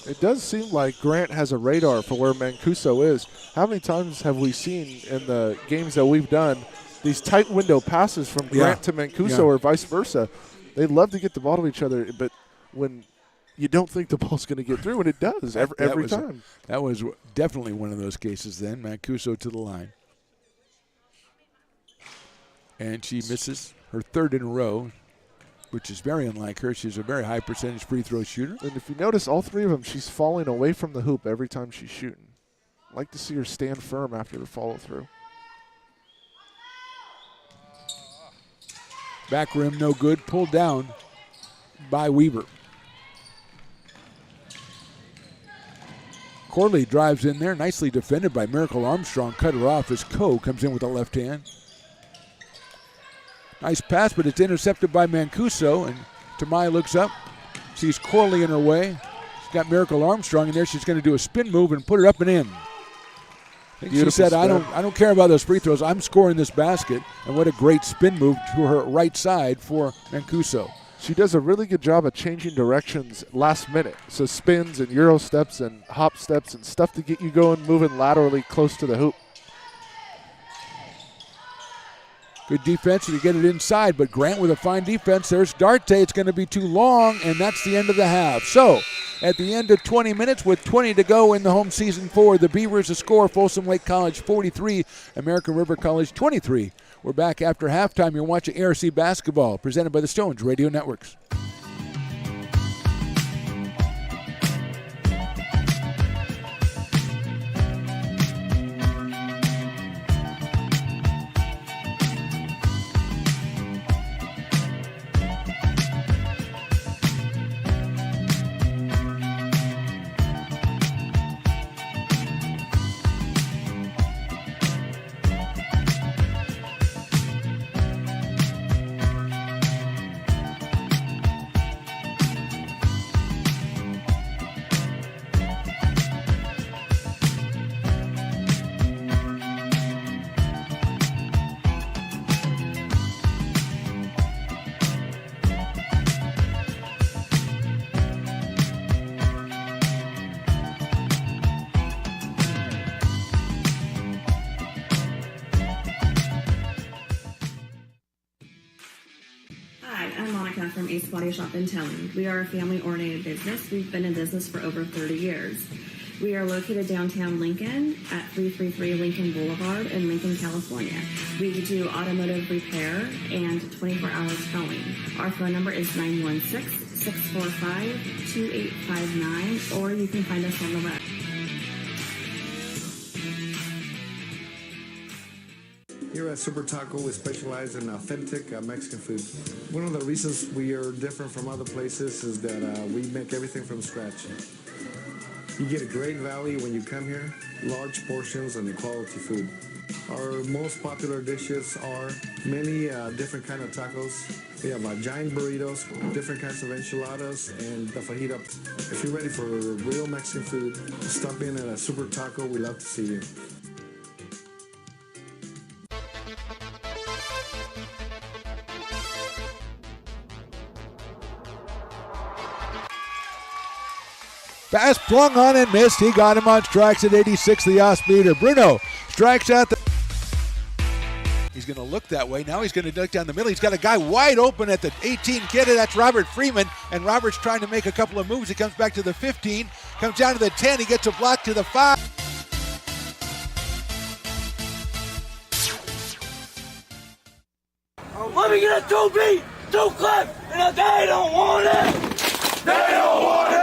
It does seem like Grant has a radar for where Mancuso is. How many times have we seen in the games that we've done these tight window passes from Grant to Mancuso or vice versa? They love to get the ball to each other, but when you don't think the ball's going to get through, and it does every time. That was definitely one of those cases then. Mancuso to the line. And she misses her 3rd in a row, which is very unlike her. She's a very high percentage free throw shooter. And if you notice, all 3 of them, she's falling away from the hoop every time she's shooting. I'd like to see her stand firm after the follow through. Back rim, no good. Pulled down by Weaver. Corley drives in there, nicely defended by Miracle Armstrong. Cut her off as Coe comes in with a left hand. Nice pass, but it's intercepted by Mancuso, and Tamai looks up, sees Corley in her way. She's got Miracle Armstrong in there. She's going to do a spin move and put it up and in. I think she said, I don't care about those free throws. I'm scoring this basket. And what a great spin move to her right side for Mancuso. She does a really good job of changing directions last minute. So spins and Euro steps and hop steps and stuff to get you going, moving laterally close to the hoop. Good defense to get it inside, but Grant with a fine defense. There's Darte. It's going to be too long, and that's the end of the half. So, at the end of 20 minutes with 20 to go in the home season for the Beavers, a score, Folsom Lake College 43, American River College 23. We're back after halftime. You're watching ARC Basketball, presented by the Stones Radio Networks. From Ace Body Shop and Towing. We are a family-oriented business. We've been in business for over 30 years. We are located downtown Lincoln at 333 Lincoln Boulevard in Lincoln, California. We do automotive repair and 24-hour towing. Our phone number is 916-645-2859, or you can find us on the web. Here at Super Taco, we specialize in authentic Mexican food. One of the reasons we are different from other places is that we make everything from scratch. You get a great value when you come here, large portions and quality food. Our most popular dishes are many different kind of tacos. We have giant burritos, different kinds of enchiladas, and the fajita. If you're ready for real Mexican food, stop in at a Super Taco. We love to see you. Pass flung on and missed. He got him on strikes at 86, the off-speeder. Bruno strikes out the... He's going to look that way. Now he's going to duck down the middle. He's got a guy wide open at the 18 kid. That's Robert Freeman. And Robert's trying to make a couple of moves. He comes back to the 15. Comes down to the 10. He gets a block to the 5. Let me get a 2-beat, 2-clip, and they don't want it. They don't want it.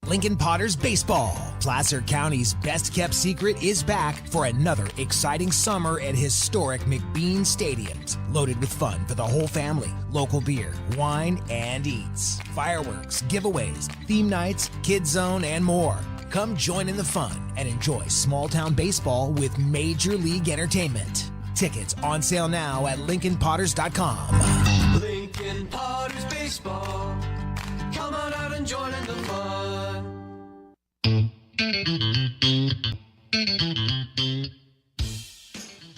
Lincoln Potters Baseball. Placer County's best-kept secret is back for another exciting summer at historic McBean Stadiums. Loaded with fun for the whole family, local beer, wine, and eats. Fireworks, giveaways, theme nights, kids zone, and more. Come join in the fun and enjoy small-town baseball with Major League Entertainment. Tickets on sale now at LincolnPotters.com. Lincoln Potters Baseball. Come on out and join in the fun.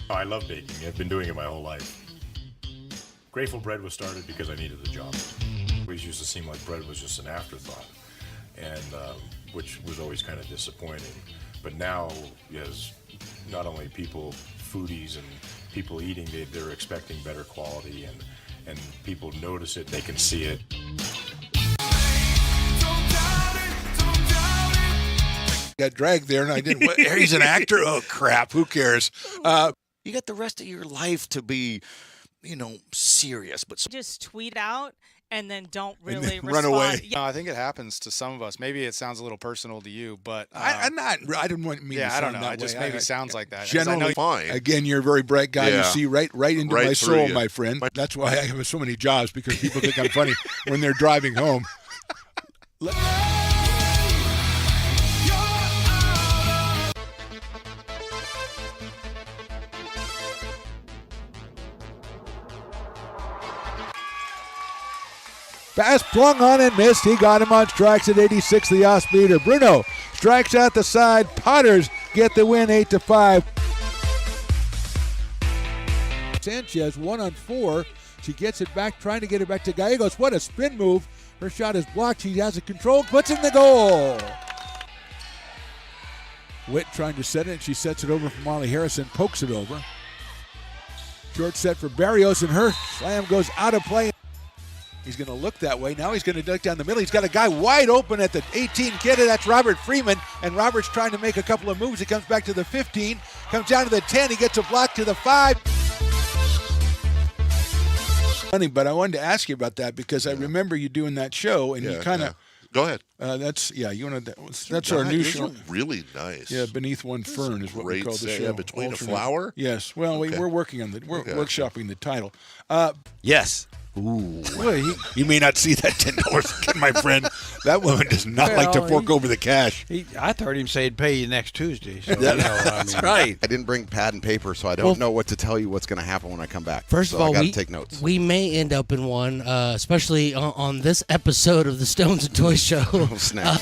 I love baking. I've been doing it my whole life. Grateful Bread was started because I needed the job. It always used to seem like bread was just an afterthought, and which was always kind of disappointing. But now, as not only people, foodies and people eating, they're expecting better quality, and people notice it, they can see it. Got dragged there, and I didn't. He's an actor. Oh crap! Who cares? You got the rest of your life to be, serious. But Just tweet out and then don't And really then run respond. away. Yeah. I think it happens to some of us. Maybe it sounds a little personal to you, but I didn't want me. yeah, to I don't sound know. that It just way. maybe sounds like that. 'Cause I Generally, know Fine. again, you're a very bright guy. Yeah. You see right into Right my through soul, you. my friend. That's why I have so many jobs, because people think I'm funny when they're driving home. Pass flung on and missed. He got him on strikes at 86, the off-speeder. Bruno strikes out the side. Potters get the win 8-5. Sanchez 1-on-4. She gets it back, trying to get it back to Gallegos. What a spin move. Her shot is blocked. She has it controlled, puts in the goal. Witt trying to set it, and she sets it over for Molly Harrison, pokes it over. Short set for Barrios, and her slam goes out of play. He's going to look that way. Now he's going to duck down the middle. He's got a guy wide open at the 18 kid. That's Robert Freeman. And Robert's trying to make a couple of moves. He comes back to the 15, comes down to the 10. He gets a block to the 5. Funny, but I wanted to ask you about that because I remember you doing that show, and you kind of. Go ahead. You want to. That's our new show. Really nice. Yeah, Beneath One Fern is what we call the show. Yeah, Between Alternate. a Flower. Yes. Well, Okay. we're working on we're workshopping the title. yes. Ooh. Well, you may not see that $10 again, my friend. That woman does not like to fork over the cash. I heard him say he'd pay you next Tuesday. So, That's right. I didn't bring pad and paper, so I don't know what to tell you what's going to happen when I come back. First so of all, I got we to take notes. We may end up in one, especially on this episode of the Stones and Toys Show. Oh, snap.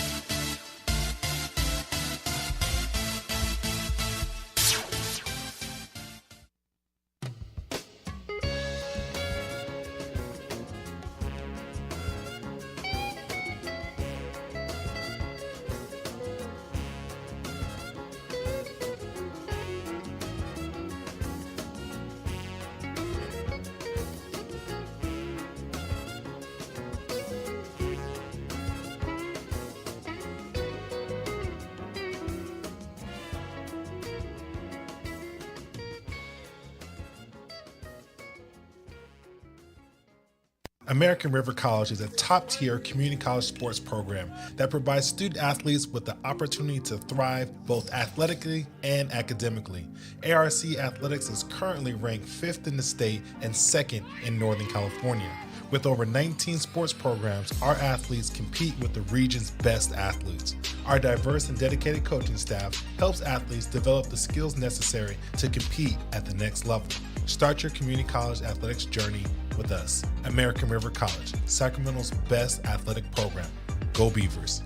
American River College is a top-tier community college sports program that provides student athletes with the opportunity to thrive both athletically and academically. ARC Athletics is currently ranked 5th in the state and 2nd in Northern California. With over 19 sports programs, our athletes compete with the region's best athletes. Our diverse and dedicated coaching staff helps athletes develop the skills necessary to compete at the next level. Start your community college athletics journey with us. American River College, Sacramento's best athletic program. Go Beavers.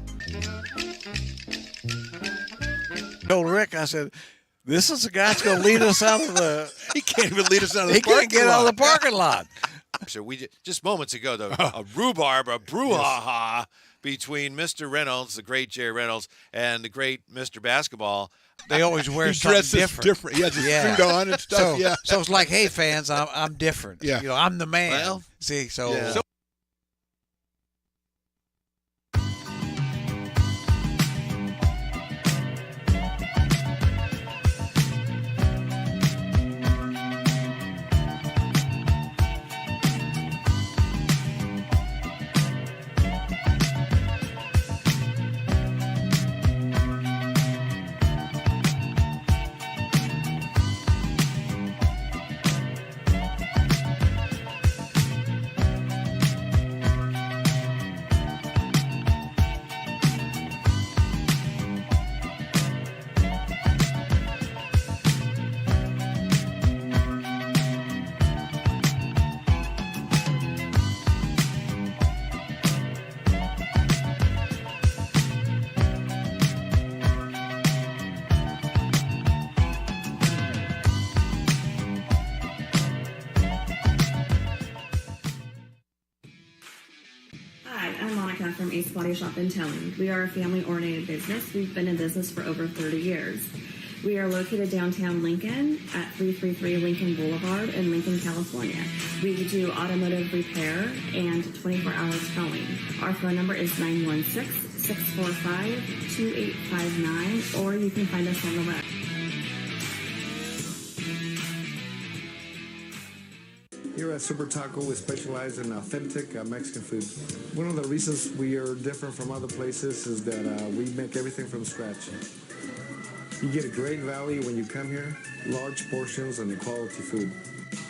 told Rick, I said, this is the guy that's going to lead us out of the... He can't even lead us out of the He parking can't get lot. out of the parking lot. So we just moments ago, a rhubarb, a brouhaha between Mr. Reynolds, the great Jerry Reynolds, and the great Mr. Basketball. They always wear He something dresses different. He has his suit on and stuff. So, yeah. so it's like, hey, fans, I'm different. Yeah. You know, I'm the man. Well, see, so... yeah. I'm Monica from Ace Body Shop and Towing. We are a family-oriented business. We've been in business for over 30 years. We are located downtown Lincoln at 333 Lincoln Boulevard in Lincoln, California. We do automotive repair and 24-hour towing. Our phone number is 916-645-2859, or you can find us on the web. Here at Super Taco, we specialize in authentic Mexican food. One of the reasons we are different from other places is that we make everything from scratch. You get a great value when you come here, large portions and quality food.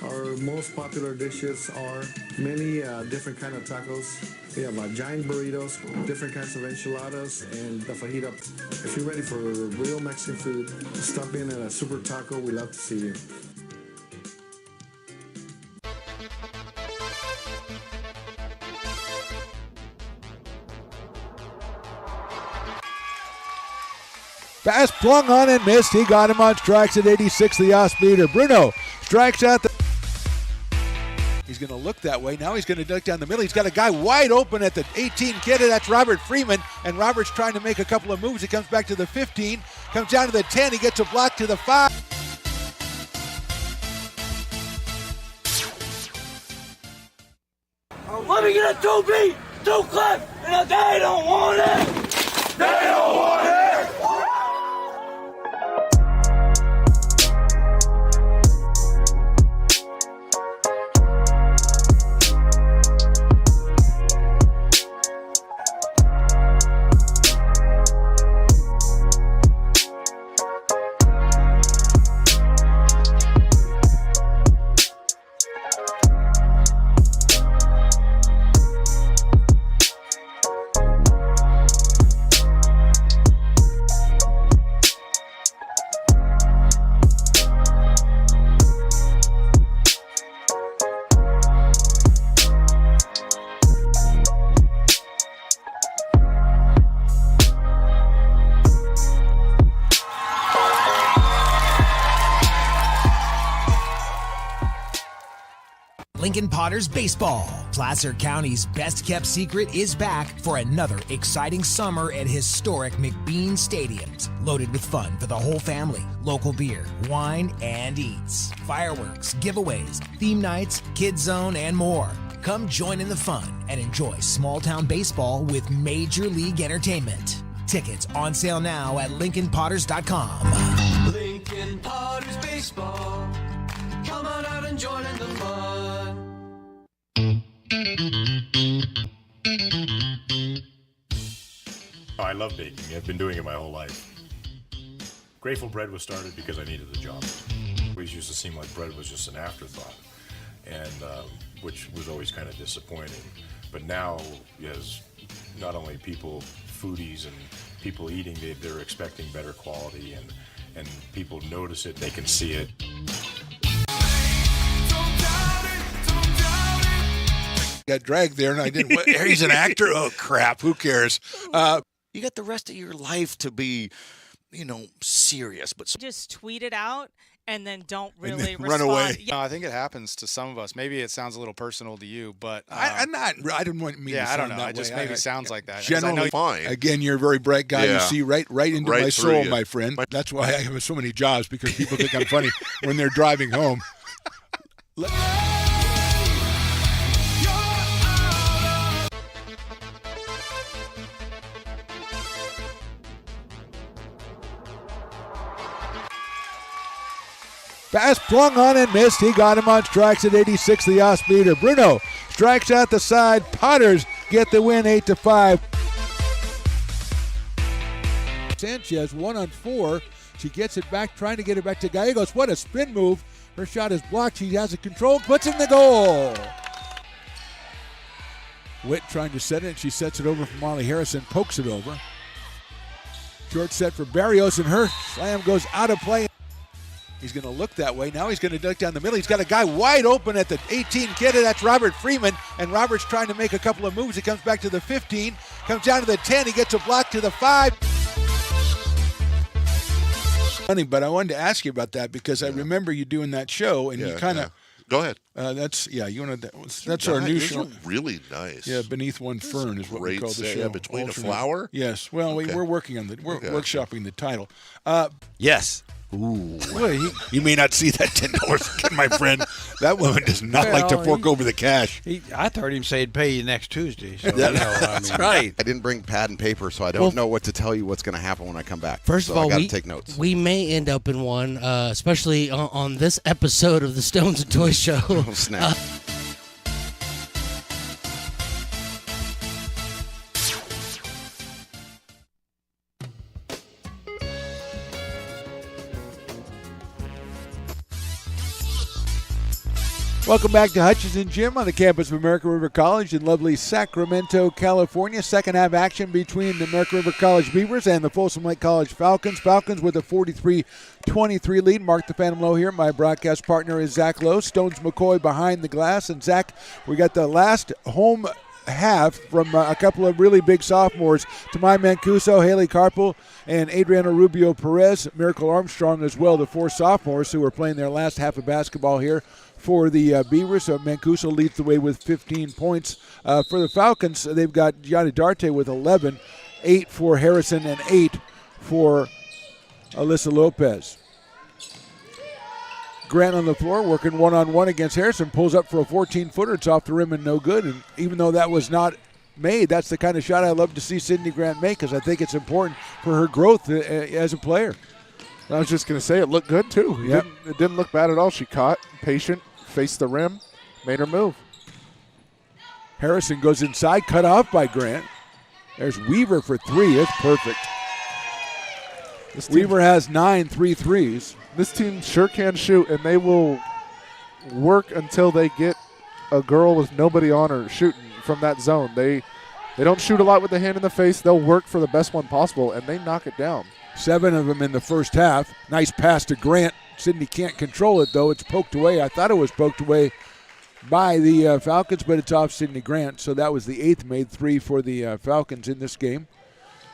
Our most popular dishes are many different kind of tacos. We have giant burritos, different kinds of enchiladas, and the fajita. If you're ready for real Mexican food, stop in at a Super Taco. We'd love to see you. Pass flung on and missed. He got him on strikes at 86, the off-speeder. Bruno strikes out the... He's going to look that way. Now he's going to duck down the middle. He's got a guy wide open at the 18 kid. That's Robert Freeman. And Robert's trying to make a couple of moves. He comes back to the 15. Comes down to the 10. He gets a block to the 5. Let me get a 2-beat, 2-clip, and they don't want it. They don't want it. Lincoln Potters Baseball. Placer County's best kept secret is back for another exciting summer at historic McBean Stadiums. Loaded with fun for the whole family, local beer, wine, and eats. Fireworks, giveaways, theme nights, kids zone, and more. Come join in the fun and enjoy small town baseball with Major League Entertainment. Tickets on sale now at LincolnPotters.com. Lincoln Potters Baseball. Come on out and join in the fun. Oh, I love baking. I've been doing it my whole life. Grateful Bread was started because I needed the job. It always used to seem like bread was just an afterthought, and which was always kind of disappointing. But now, as not only people, foodies and people eating, they're expecting better quality, and people notice it, they can see it. Got dragged there, and I didn't. He's an actor. Oh crap! Who cares? You got the rest of your life to be, serious. But Just tweet it out and then don't And really then run respond. away. Yeah. No, I think it happens to some of us. Maybe it sounds a little personal to you, but I'm not. I didn't want me. Yeah, to I sound don't know. that It just way. maybe sounds like that. 'Cause Generally, I know fine. Again, you're a very bright guy. You Yeah. see right into Right my through soul, you. my friend. That's why I have so many jobs, because people think I'm funny when they're driving home. Pass flung on and missed. He got him on strikes at 86, the off-speeder. Bruno strikes out the side. Potters get the win 8-5. Sanchez 1-on-4. She gets it back, trying to get it back to Gallegos. What a spin move. Her shot is blocked. She has it controlled, puts in the goal. Witt trying to set it. She sets it over for Molly Harrison, pokes it over. Short set for Barrios, and her slam goes out of play. He's going to look that way. Now he's going to duck down the middle. He's got a guy wide open at the 18 kid. That's Robert Freeman. And Robert's trying to make a couple of moves. He comes back to the 15. Comes down to the 10. He gets a block to the 5. Funny, but I wanted to ask you about that because I remember you doing that show, and you kind of Go ahead. That's you want to. That's These our new these show. are really nice. Yeah, beneath one fern is what we great call the set. show. Yeah, between a Alternate. flower? Yes. Well, Okay. we're working on we're Okay. workshopping the title. Yes. Ooh. Well, You may not see that $10 my friend. That woman does not like to Well, fork over the cash. I heard him say he'd pay you next Tuesday. So, That's right. I didn't bring pad and paper, so I don't know what to tell you what's going to happen when I come back. First so of all, I got to we take notes. we may end up in one, especially on this episode of the Stones and Toys Show. Oh, snap. Welcome back to Hutchinson Gym on the campus of American River College in lovely Sacramento, California. Second half action between the American River College Beavers and the Folsom Lake College Falcons. Falcons with a 43-23 lead. Mark the Phantom Low here. My broadcast partner is Zach Lowe. Stones McCoy behind the glass. And Zach, we got the last home half from a couple of really big sophomores, Tamai Mancuso, Haley Carpel, and Adriana Rubio Perez, Miracle Armstrong as well, the four sophomores who are playing their last half of basketball here for the Beavers. Mancuso leads the way with 15 points. For the Falcons, they've got Gianni Darte with 11, 8 for Harrison, and 8 for Alyssa Lopez. Grant on the floor working one-on-one against Harrison, pulls up for a 14-footer. It's off the rim and no good. And even though that was not made, that's the kind of shot I love to see Sydney Grant make because I think it's important for her growth as a player. I was just going to say it looked good, too. Yep. It didn't look bad at all. She caught, patient, faced the rim, made her move. Harrison goes inside, cut off by Grant. There's Weaver for three. It's perfect. Weaver has 9 3-3s. This team sure can shoot, and they will work until they get a girl with nobody on her shooting from that zone. They don't shoot a lot with the hand in the face. They'll work for the best one possible, and they knock it down. 7 of them in the first half. Nice pass to Grant. Sydney can't control it, though. It's poked away. I thought it was poked away by the Falcons, but it's off Sydney Grant. So that was the 8th made 3 for the Falcons in this game.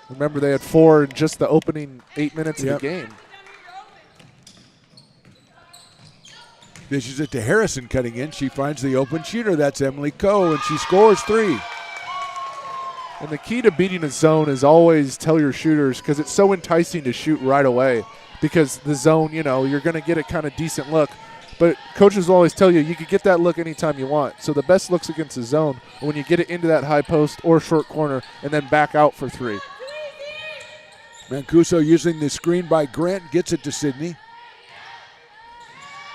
Remember, they had 4 in just the opening 8 minutes of the game. Dishes it to Harrison cutting in. She finds the open shooter. That's Emily Coe, and she scores 3. And the key to beating a zone is always tell your shooters, because it's so enticing to shoot right away, because the zone, you're going to get a kind of decent look. But coaches will always tell you you can get that look anytime you want. So the best looks against the zone are when you get it into that high post or short corner and then back out for 3. Mancuso using the screen by Grant gets it to Sydney.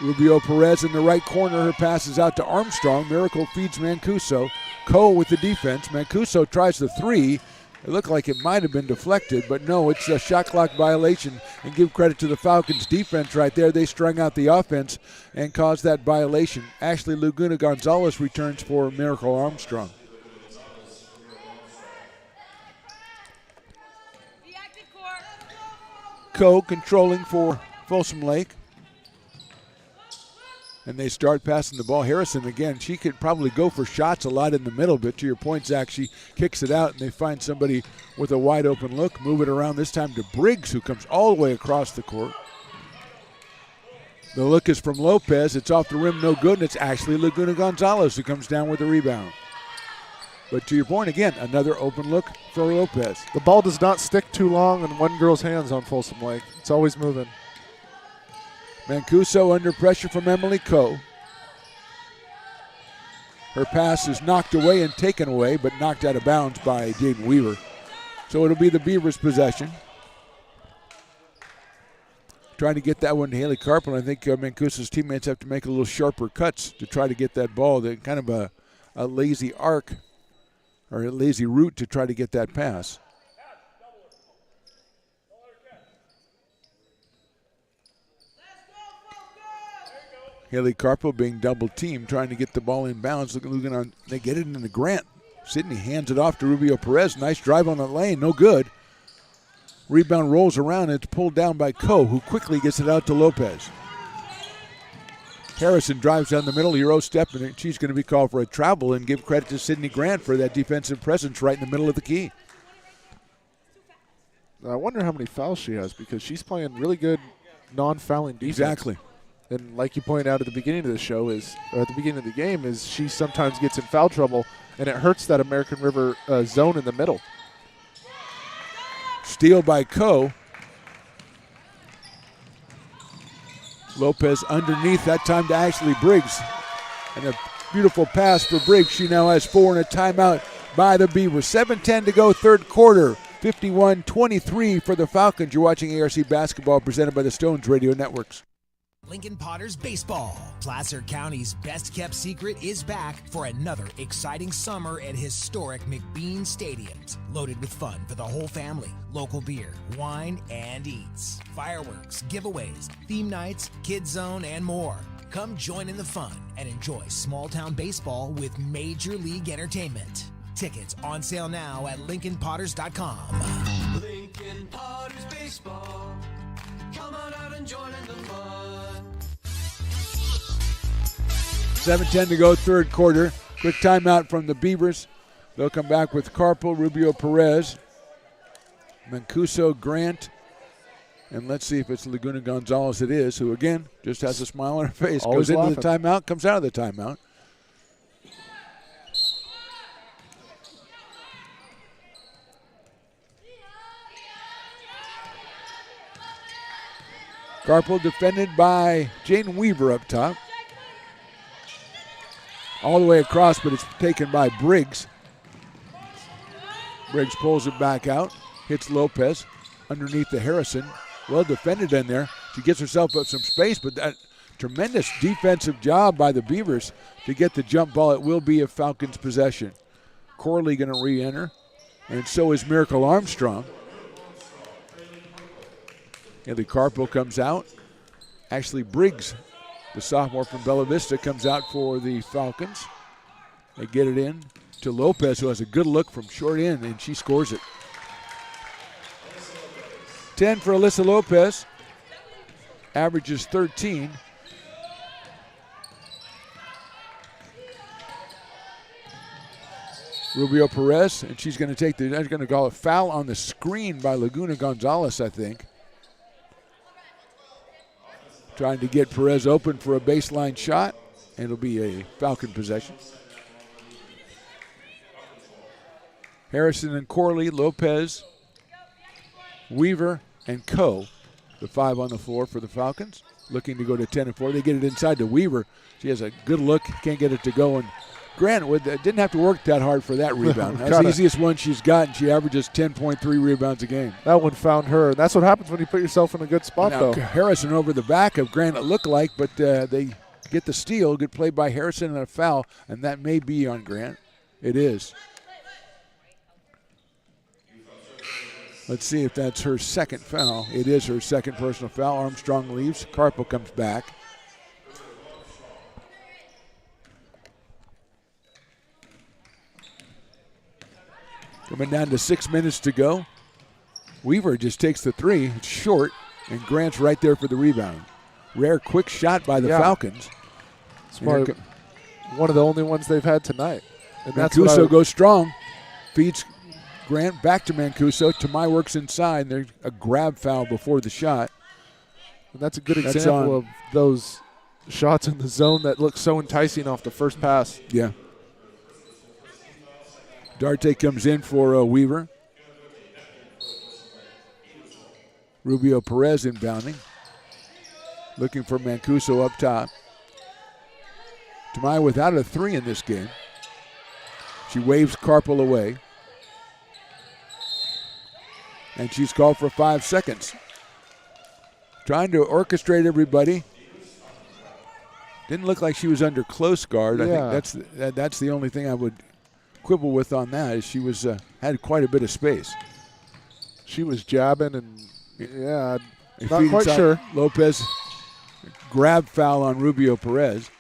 Rubio Perez in the right corner. Her pass is out to Armstrong. Miracle feeds Mancuso. Coe with the defense. Mancuso tries the 3. It looked like it might have been deflected, but no, it's a shot clock violation. And give credit to the Falcons' defense right there. They strung out the offense and caused that violation. Ashley Laguna Gonzalez returns for Miracle Armstrong. Coe controlling for Folsom Lake. And they start passing the ball. Harrison, again, she could probably go for shots a lot in the middle, but to your point, Zach, she kicks it out, and they find somebody with a wide open look. Move it around this time to Briggs, who comes all the way across the court. The look is from Lopez. It's off the rim, no good, and it's Ashley Laguna Gonzalez who comes down with the rebound. But to your point, again, another open look for Lopez. The ball does not stick too long in one girl's hands on Folsom Lake. It's always moving. Mancuso under pressure from Emily Coe. Her pass is knocked away and taken away, but knocked out of bounds by Jaden Weaver. So it'll be the Beavers' possession. Trying to get that one to Haley Carpel. I think Mancuso's teammates have to make a little sharper cuts to try to get that ball. They're kind of a lazy arc or a lazy route to try to get that pass. Haley Carpel being double-teamed, trying to get the ball in bounds. Looking on, they get it into Grant. Sydney hands it off to Rubio Perez. Nice drive on the lane, no good. Rebound rolls around, and it's pulled down by Coe, who quickly gets it out to Lopez. Harrison drives down the middle, Euro step, and she's going to be called for a travel, and give credit to Sydney Grant for that defensive presence right in the middle of the key. I wonder how many fouls she has, because she's playing really good non-fouling defense. Exactly. And like you pointed out at the beginning of the show or at the beginning of the game, is she sometimes gets in foul trouble, and it hurts that American River zone in the middle. Steal by Coe. Lopez underneath, that time to Ashley Briggs. And a beautiful pass for Briggs. She now has 4 and a timeout by the Beavers. 7:10 to go, third quarter. 51-23 for the Falcons. You're watching ARC Basketball presented by the Stones Radio Networks. Lincoln Potters Baseball. Placer County's best-kept secret is back for another exciting summer at historic McBean Stadiums. Loaded with fun for the whole family, local beer, wine, and eats. Fireworks, giveaways, theme nights, kids zone, and more. Come join in the fun and enjoy small-town baseball with Major League Entertainment. Tickets on sale now at LincolnPotters.com. Lincoln Potters Baseball. Come on out and join in the fun. 7:10 to go, third quarter. Quick timeout from the Beavers. They'll come back with Carpel, Rubio Perez, Mancuso, Grant, and let's see if it's Laguna Gonzalez. It is, who again just has a smile on her face. Always goes into laughing. the timeout, comes out of the timeout. Carpel defended by Jane Weaver up top. All the way across, but it's taken by Briggs. Briggs pulls it back out, hits Lopez underneath the Harrison. Well defended in there. She gets herself up some space, but that tremendous defensive job by the Beavers to get the jump ball. It will be a Falcons possession. Corley going to re-enter, and so is Miracle Armstrong. And the Carpel comes out. Ashley Briggs, the sophomore from Bella Vista, comes out for the Falcons. They get it in to Lopez, who has a good look from short end, and she scores it. 10 for Alyssa Lopez. Averages 13. Rubio Perez, and she's going to take the, going to call a foul on the screen by Laguna Gonzalez, I think. Trying to get Perez open for a baseline shot, and it'll be a Falcon possession. Harrison and Corley, Lopez, Weaver, and Coe, the 5 on the floor for the Falcons, looking to go to 10-4. They get it inside to Weaver. She has a good look, can't get it to go, and Grant didn't have to work that hard for that rebound. That's the easiest one she's got, and she averages 10.3 rebounds a game. That one found her. That's what happens when you put yourself in a good spot, Now, though. Harrison over the back of Grant, it looked like, but they get the steal. Good play by Harrison and a foul, and that may be on Grant. It is. Let's see if that's her second foul. It is her second personal foul. Armstrong leaves. Carpel comes back. Coming down to 6 minutes to go. Weaver just takes the 3. It's short, and Grant's right there for the rebound. Rare quick shot by the Falcons. It's probably one of the only ones they've had tonight. And Mancuso goes strong. Feeds Grant back to Mancuso. Tamai works inside. There's a grab foul before the shot. And that's a good example of those shots in the zone that look so enticing off the first pass. Yeah. Darte comes in for Weaver. Rubio Perez inbounding. Looking for Mancuso up top. Tamai without a 3 in this game. She waves Carpel away. And she's called for 5 seconds. Trying to orchestrate everybody. Didn't look like she was under close guard. Yeah. I think that's the only thing I would quibble with on that, is she was had quite a bit of space. She was jabbing and, not quite inside. sure. Lopez grab foul on Rubio Perez.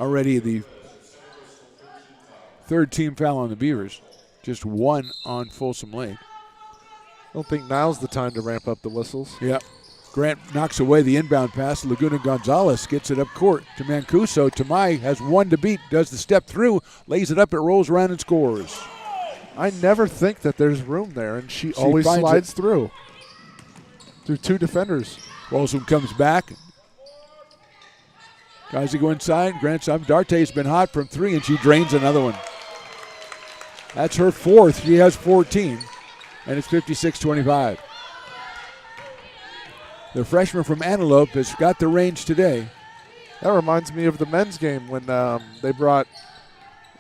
Already the third team foul on the Beavers. Just 1 on Folsom Lake. I don't think now's the time to ramp up the whistles. Yeah. Grant knocks away the inbound pass. Laguna Gonzalez gets it up court to Mancuso. Tamai has 1 to beat, does the step through, lays it up, it rolls around and scores. I never think that there's room there, and she She always finds slides it. through 2 defenders. Folsom comes back. Tries to go inside. Grant's up. Darte's been hot from 3, and she drains another one. That's her 4th. She has 14, and it's 56-25. The freshman from Antelope has got the range today. That reminds me of the men's game when they brought,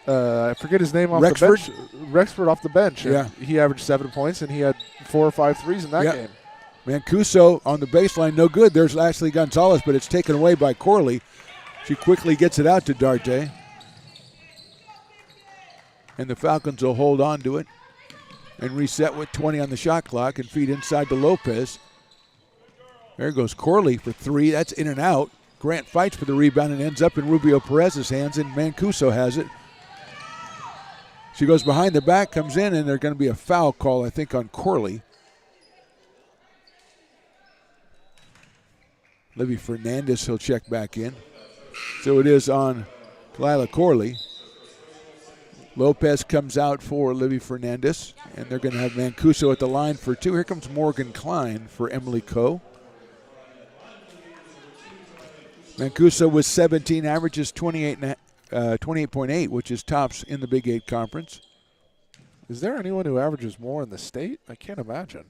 I forget his name, off Rexford? the bench. Rexford off the bench. and Yeah. He averaged 7 points, and he had 4 or 5 threes in that Yeah. game. Mancuso on the baseline, no good. There's Ashley Gonzalez, but it's taken away by Corley. She quickly gets it out to Darte. And the Falcons will hold on to it and reset with 20 on the shot clock and feed inside to Lopez. There goes Corley for 3. That's in and out. Grant fights for the rebound and ends up in Rubio Perez's hands, and Mancuso has it. She goes behind the back, comes in, and there's going to be a foul call, I think, on Corley. Livy Fernandez, he'll check back in. So it is on Lila Corley. Lopez comes out for Livy Fernandez, and they're going to have Mancuso at the line for 2. Here comes Morgan Klein for Emily Coe. Mancuso with 17, averages 28.8, which is tops in the Big 8 Conference. Is there anyone who averages more in the state? I can't imagine.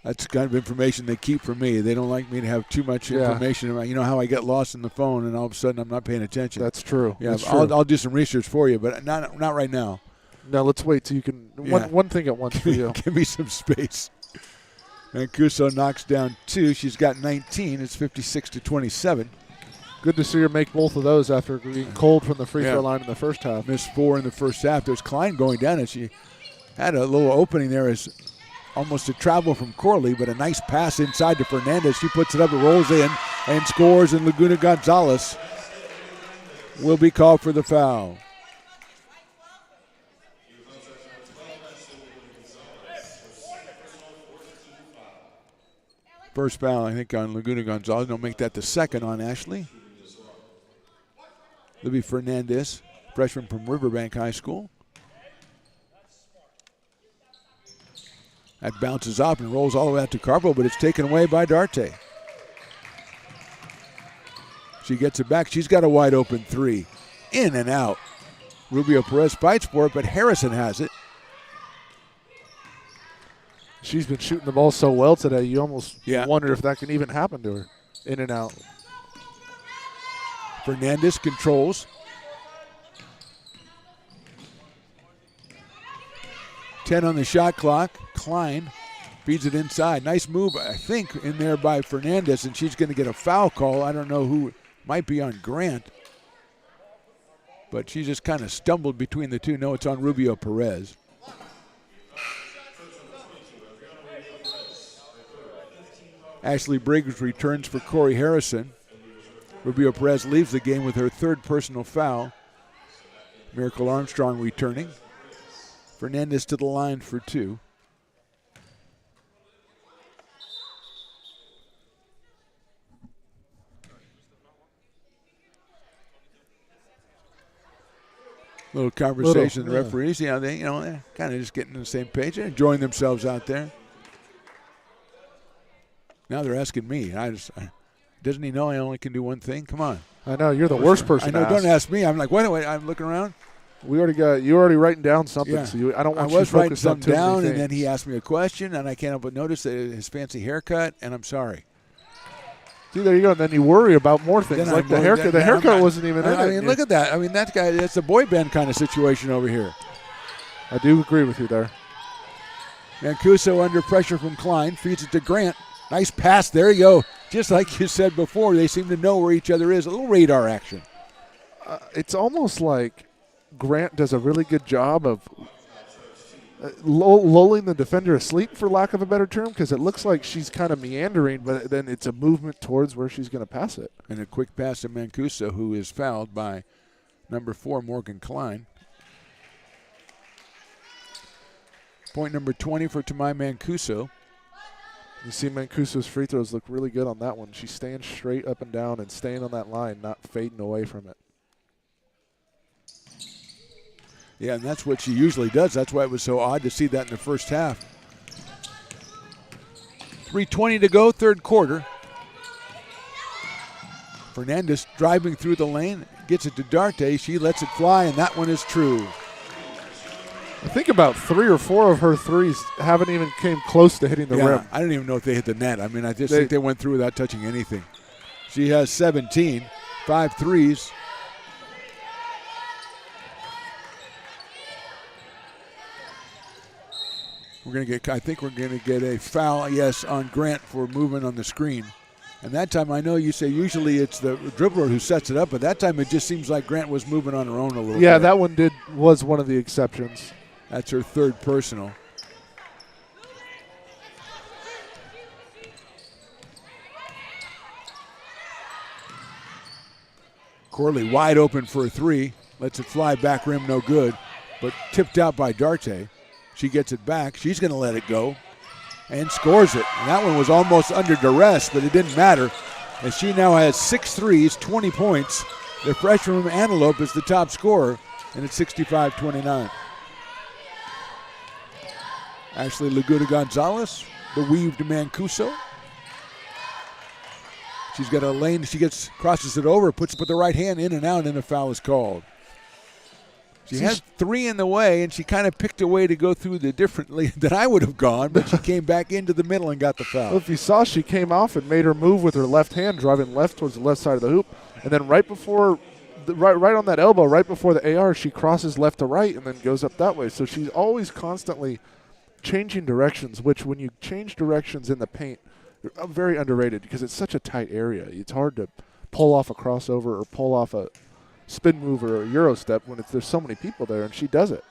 That's the kind of information they keep from me. They don't like me to have too much information about, you know, how I get lost in the phone and all of a sudden I'm not paying attention. That's true. Yeah, That's true. I'll do some research for you, but not right now. No, let's wait till you can. One thing at once for you. Give me some space. Mancuso knocks down 2. She's got 19. It's 56-27. Good to see her make both of those after being cold from the free throw line in the first half. Missed 4 in the first half. There's Klein going down, and she had a little opening there as almost a travel from Corley, but a nice pass inside to Fernandez. She puts it up, it rolls in, and scores, and Laguna Gonzalez will be called for the foul. First foul, I think, on Laguna Gonzalez. Don't make that the second on Ashley. Libby Fernandez, freshman from Riverbank High School. That bounces off and rolls all the way out to Carpo, but it's taken away by Darte. She gets it back. She's got a wide open 3. In and out. Rubio Perez fights for it, but Harrison has it. She's been shooting the ball so well today, you almost wonder if that can even happen to her. In and out. Fernandez controls. .10 on the shot clock. Klein feeds it inside. Nice move, I think, in there by Fernandez, and she's going to get a foul call. I don't know who. Might be on Grant. But she just kind of stumbled between the two. No, it's on Rubio Perez. Ashley Briggs returns for Corey Harrison. Rubio Perez leaves the game with her 3rd personal foul. Miracle Armstrong returning. Fernandez to the line for 2. Little conversation. The referees, they're kind of just getting on the same page. They're enjoying themselves out there. Now they're asking me. Doesn't he know I only can do one thing? Come on. I know, you're the worst person I know, to ask. don't ask me. I'm like, wait, I'm looking around. You already writing down something, so I don't want you to was writing focus on something too many down, and things. then he asked me a question, and I can't help but notice his fancy haircut, and I'm sorry. See, there you go. And then you worry about more things, Then like the haircut. The haircut wasn't even in it. I mean, look at that. I mean, that guy, it's a boy band kind of situation over here. I do agree with you there. Mancuso under pressure from Klein, feeds it to Grant. Nice pass. There you go. Just like you said before, they seem to know where each other is. A little radar action. It's almost like Grant does a really good job of lulling the defender asleep, for lack of a better term, because it looks like she's kind of meandering, but then it's a movement towards where she's going to pass it. And a quick pass to Mancuso, who is fouled by number 4, Morgan Klein. Point number 20 for Tamai Mancuso. You see Mancuso's free throws look really good on that one. She's staying straight up and down and staying on that line, not fading away from it. Yeah, and that's what she usually does. That's why it was so odd to see that in the first half. 3:20 to go, third quarter. Fernandez driving through the lane, gets it to Darte. She lets it fly, and that one is true. I think about 3 or 4 of her threes haven't even came close to hitting the rim. I don't even know if they hit the net. I mean, I just think they went through without touching anything. She has 17, 5 threes. I think we're gonna get a foul, yes, on Grant for moving on the screen. And that time, I know you say usually it's the dribbler who sets it up, but that time it just seems like Grant was moving on her own a little bit. Yeah, that one was one of the exceptions. That's her third personal. Corley wide open for a three. Lets it fly back rim, no good. But tipped out by Darte. She gets it back. She's going to let it go and scores it. And that one was almost under duress, but it didn't matter. And she now has 6 threes, 20 points. The freshman from Antelope is the top scorer, and it's 65-29. Ashley Laguda Gonzalez, the weaved Mancuso. She's got a lane. She crosses it over, puts it with the right hand in and out, and a foul is called. She had 3 in the way, and she kind of picked a way to go through the differently than I would have gone, but she came back into the middle and got the foul. Well, if you saw, she came off and made her move with her left hand, driving left towards the left side of the hoop, and then right on that elbow, right before the AR, she crosses left to right and then goes up that way. So she's always constantly changing directions, which when you change directions in the paint, very underrated because it's such a tight area. It's hard to pull off a crossover or pull off a spin move or a Euro step when there's so many people there, and she does it.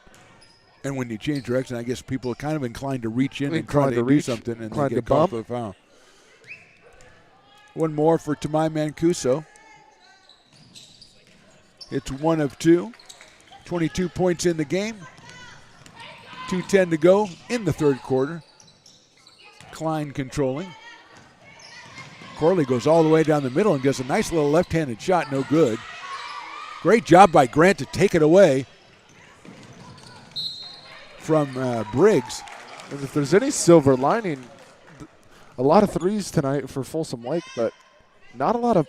And when you change direction, I guess people are kind of inclined to reach in and try to do something, and they get called for a foul. One more for Tamai Mancuso. It's 1 of 2. 22 points in the game. 2:10 to go in the third quarter. Klein controlling. Corley goes all the way down the middle and gets a nice little left-handed shot, no good. Great job by Grant to take it away from Briggs. And if there's any silver lining, a lot of threes tonight for Folsom Lake, but not a lot of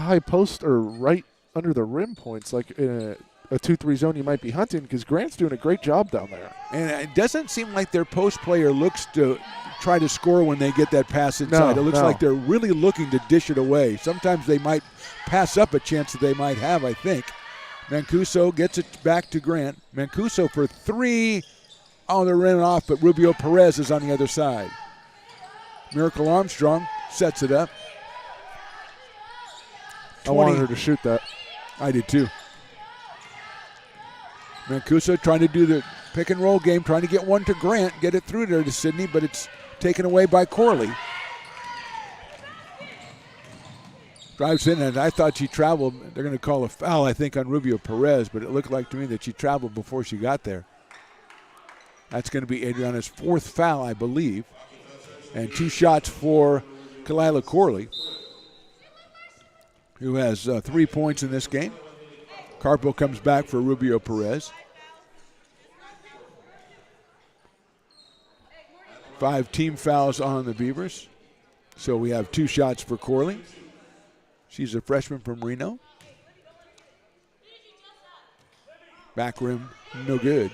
high post or right under the rim points like in a 2-3 zone you might be hunting, because Grant's doing a great job down there. And it doesn't seem like their post player looks to try to score when they get that pass inside. It looks like they're really looking to dish it away. Sometimes they might pass up a chance that they might have, I think. Mancuso gets it back to Grant. Mancuso for 3. Oh, they're running off, but Rubio Perez is on the other side. Miracle Armstrong sets it up. I wanted her to shoot that. I did too. Mancuso trying to do the pick and roll game, trying to get one to Grant, get it through there to Sydney, but it's taken away by Corley. Drives in, and I thought she traveled. They're going to call a foul, I think, on Rubio Perez, but it looked like to me that she traveled before she got there. That's going to be Adriana's 4th foul, I believe. And 2 shots for Kalila Corley, who has 3 points in this game. Carpo comes back for Rubio Perez. 5 team fouls on the Beavers. So we have 2 shots for Corley. She's a freshman from Reno. Back rim, no good.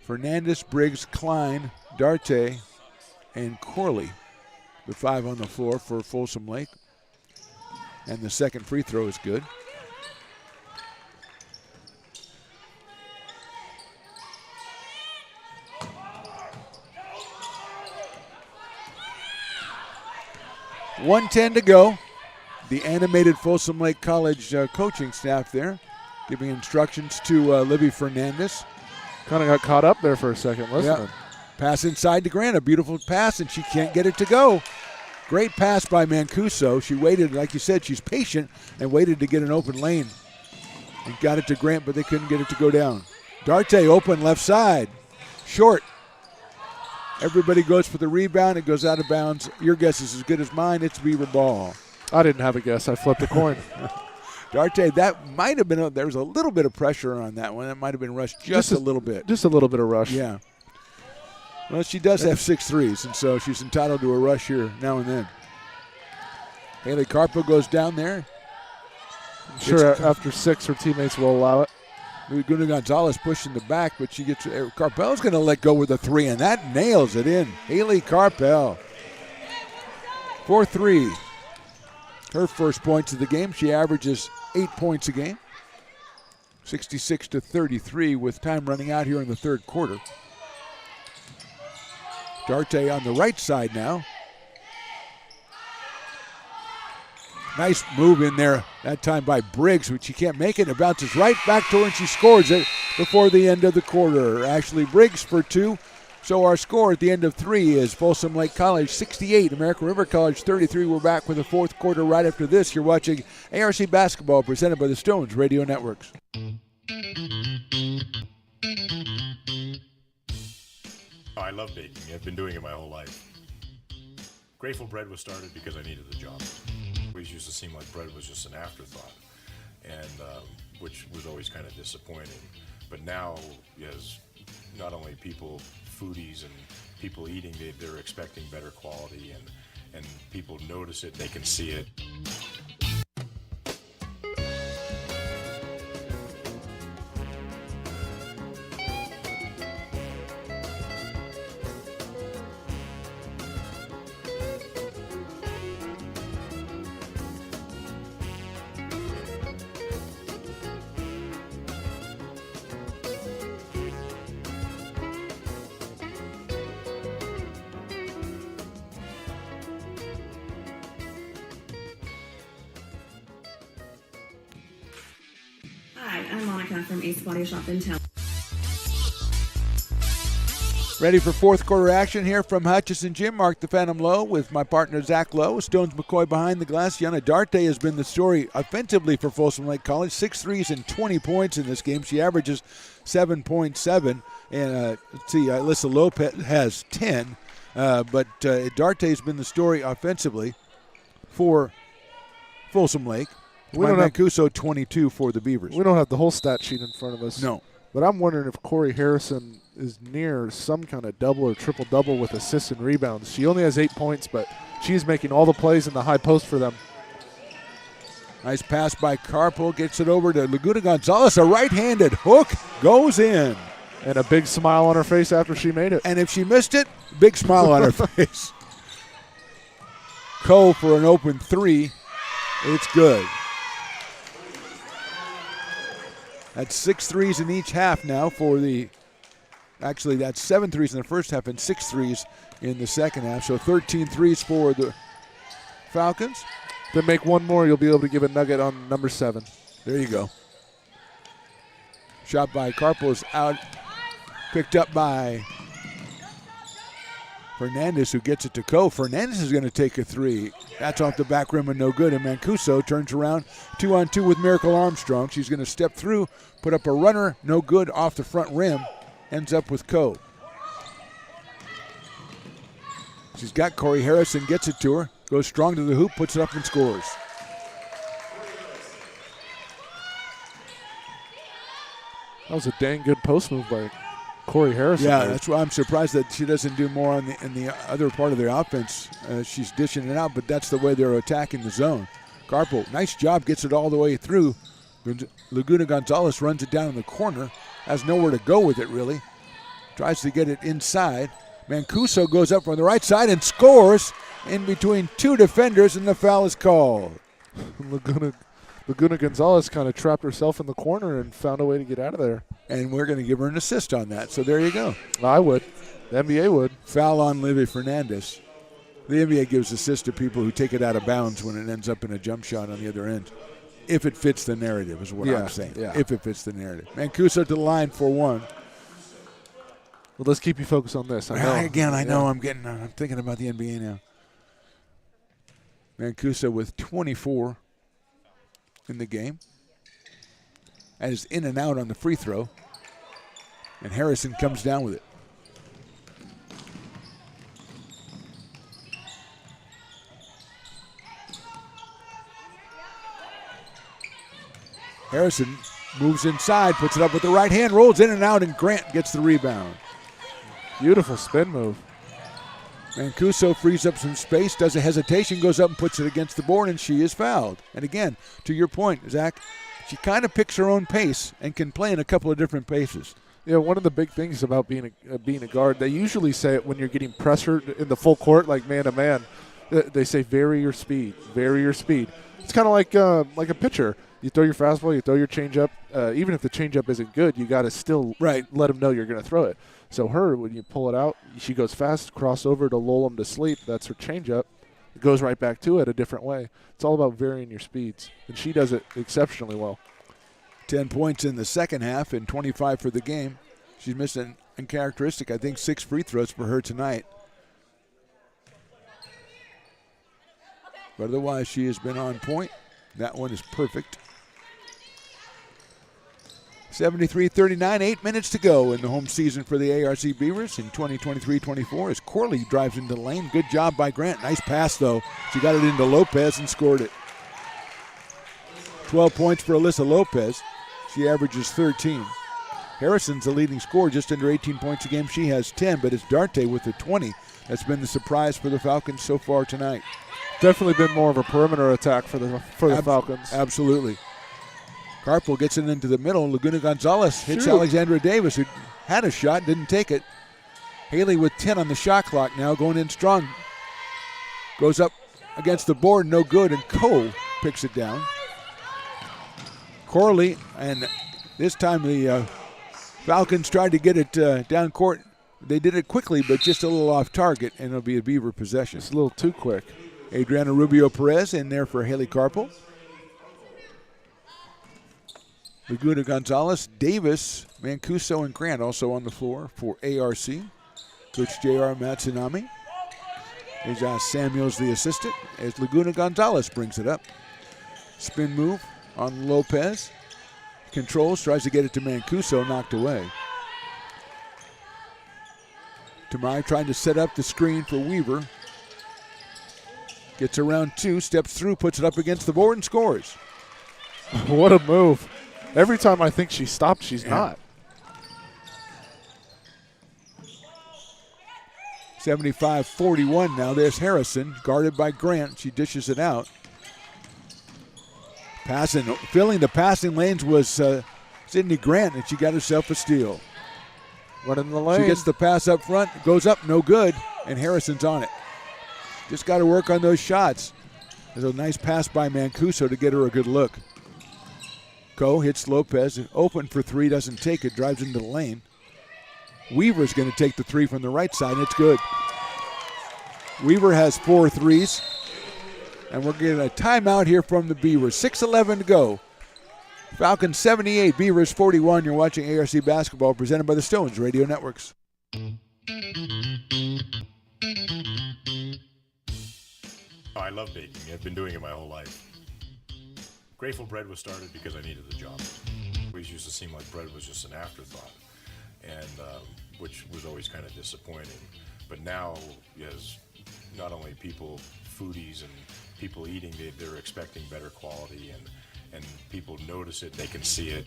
Fernandez, Briggs, Klein, Darte, and Corley. The 5 on the floor for Folsom Lake. And the second free throw is good. $1:10 to go. The animated Folsom Lake College coaching staff there giving instructions to Libby Fernandez. Kind of got caught up there for a second, listening. Yeah. Pass inside to Grant, a beautiful pass, and she can't get it to go. Great pass by Mancuso. She waited, like you said, she's patient and waited to get an open lane. And got it to Grant, but they couldn't get it to go down. Darte open left side. Short. Everybody goes for the rebound. It goes out of bounds. Your guess is as good as mine. It's Beaver ball. I didn't have a guess. I flipped a coin. Darte, that might have been, there was a little bit of pressure on that one. That might have been rushed just a little bit. Just a little bit of rush. Yeah. Well, she does have 6 threes, and so she's entitled to a rush here now and then. Haley Carpo goes down there. I'm sure after 6, her teammates will allow it. Laguna Gonzalez pushing the back, but she gets Carpel's going to let go with a 3, and that nails it in. Haley Carpel. 4-3. Her first points of the game. She averages 8 points a game. 66-33 with time running out here in the third quarter. Darte on the right side now. Nice move in there that time by Briggs, which she can't make it. It bounces right back to her, and she scores it before the end of the quarter. Ashley Briggs for 2. So our score at the end of 3 is Folsom Lake College 68, American River College 33. We're back with the fourth quarter right after this. You're watching ARC Basketball presented by the Stones Radio Networks. I love baking. I've been doing it my whole life. Grateful Bread was started because I needed the job. It always used to seem like bread was just an afterthought, and which was always kind of disappointing. But now, as not only people, foodies and people eating, they're expecting better quality, and people notice it, they can see it. Hi, I'm Monica from Ace Body Shop in town. Ready for fourth quarter action here from Hutchison Gym. Mark the Phantom Lowe with my partner Zach Lowe. Stones McCoy behind the glass. Yana Darte has been the story offensively for Folsom Lake College. 6 threes and 20 points in this game. She averages 7.7. And let's see, Alyssa Lopez has 10. But Darte has been the story offensively for Folsom Lake. Mancuso 22 for the Beavers. We don't have the whole stat sheet in front of us. No. But I'm wondering if Corey Harrison is near some kind of double or triple-double with assists and rebounds. She only has 8 points, but she's making all the plays in the high post for them. Nice pass by Carpo. Gets it over to Laguna Gonzalez. A right-handed hook goes in. And a big smile on her face after she made it. And if she missed it, big smile on her face. Cole for an open 3. It's good. That's 6 threes in each half now for actually that's 7 threes in the first half and 6 threes in the second half. So 13 threes for the Falcons. Then make one more, you'll be able to give a nugget on number 7. There you go. Shot by Carpo's out, picked up by Fernandez, who gets it to Coe. Fernandez is going to take a 3. That's off the back rim and no good. And Mancuso turns around 2-on-2 with Miracle Armstrong. She's going to step through, put up a runner, no good off the front rim. Ends up with Coe. She's got Corey Harrison, gets it to her, goes strong to the hoop, puts it up and scores. That was a dang good post move by Corey Harrison. Yeah, that's why I'm surprised that she doesn't do more in the other part of their offense. She's dishing it out, but that's the way they're attacking the zone. Carpo, nice job, gets it all the way through. Laguna Gonzalez runs it down in the corner, has nowhere to go with it really. Tries to get it inside. Mancuso goes up on the right side and scores in between 2 defenders, and the foul is called. Laguna Gonzalez kind of trapped herself in the corner and found a way to get out of there. And we're going to give her an assist on that. So there you go. I would. The NBA would. Foul on Livy Fernandez. The NBA gives assists to people who take it out of bounds when it ends up in a jump shot on the other end. If it fits the narrative is what I'm saying. Yeah. If it fits the narrative. Mancuso to the line for 1. Well, let's keep you focused on this. I know. I'm thinking about the NBA now. Mancuso with 24 in the game. And is in and out on the free throw. And Harrison comes down with it. Harrison moves inside, puts it up with the right hand, rolls in and out, and Grant gets the rebound. Beautiful spin move. Mancuso frees up some space, does a hesitation, goes up and puts it against the board, and she is fouled. And again, to your point, Zach, she kind of picks her own pace and can play in a couple of different paces. Yeah, one of the big things about being a guard, they usually say it when you're getting pressured in the full court, like man-to-man. They say vary your speed, vary your speed. It's kind of like a pitcher. You throw your fastball, you throw your changeup. Even if the changeup isn't good, you got to still let them know you're going to throw it. So her, when you pull it out, she goes fast, crossover to lull them to sleep. That's her changeup. It goes right back to it a different way. It's all about varying your speeds, and she does it exceptionally well. 10 points in the second half and 25 for the game. She's missed an uncharacteristic, I think, 6 free throws for her tonight. But otherwise, she has been on point. That one is perfect. 73-39, 8 minutes to go in the home season for the ARC Beavers in 2023-24 as Corley drives into the lane. Good job by Grant. Nice pass, though. She got it into Lopez and scored it. 12 points for Alyssa Lopez. She averages 13. Harrison's the leading scorer, just under 18 points a game. She has 10, but it's Darte with the 20. That's been the surprise for the Falcons so far tonight. Definitely been more of a perimeter attack for the Falcons. Absolutely. Carpel gets it into the middle. Laguna Gonzalez hits Shoot. Alexandra Davis, who had a shot, didn't take it. Haley with 10 on the shot clock now, going in strong. Goes up against the board, no good, and Cole picks it down. Corley, and this time the Falcons tried to get it down court. They did it quickly, but just a little off target, and it'll be a Beaver possession. It's a little too quick. Adriana Rubio Perez in there for Haley Carpel. Laguna Gonzalez, Davis, Mancuso, and Grant also on the floor for ARC. Coach J.R. Matsunami. There's Samuels, the assistant, as Laguna Gonzalez brings it up. Spin move on Lopez. Controls, tries to get it to Mancuso, knocked away. Tamai trying to set up the screen for Weaver. Gets around 2, steps through, puts it up against the board, and scores. What a move. Every time I think she stopped, she's not. 75-41 now. There's Harrison, guarded by Grant. She dishes it out. Passing, filling the passing lanes was Sydney Grant, and she got herself a steal. Running the lane. She gets the pass up front, goes up, no good, and Harrison's on it. Just got to work on those shots. There's a nice pass by Mancuso to get her a good look. Coe hits Lopez, open for 3, doesn't take it, drives into the lane. Weaver's going to take the 3 from the right side, and it's good. Weaver has 4 threes, and we're getting a timeout here from the Beavers. 6:11 to go. Falcons 78, Beavers 41. You're watching ARC Basketball presented by the Stones Radio Networks. I love baking. I've been doing it my whole life. Grateful Bread was started because I needed the job. It always used to seem like bread was just an afterthought, and which was always kind of disappointing. But now, as not only people, foodies and people eating, they're expecting better quality, and people notice it, they can see it.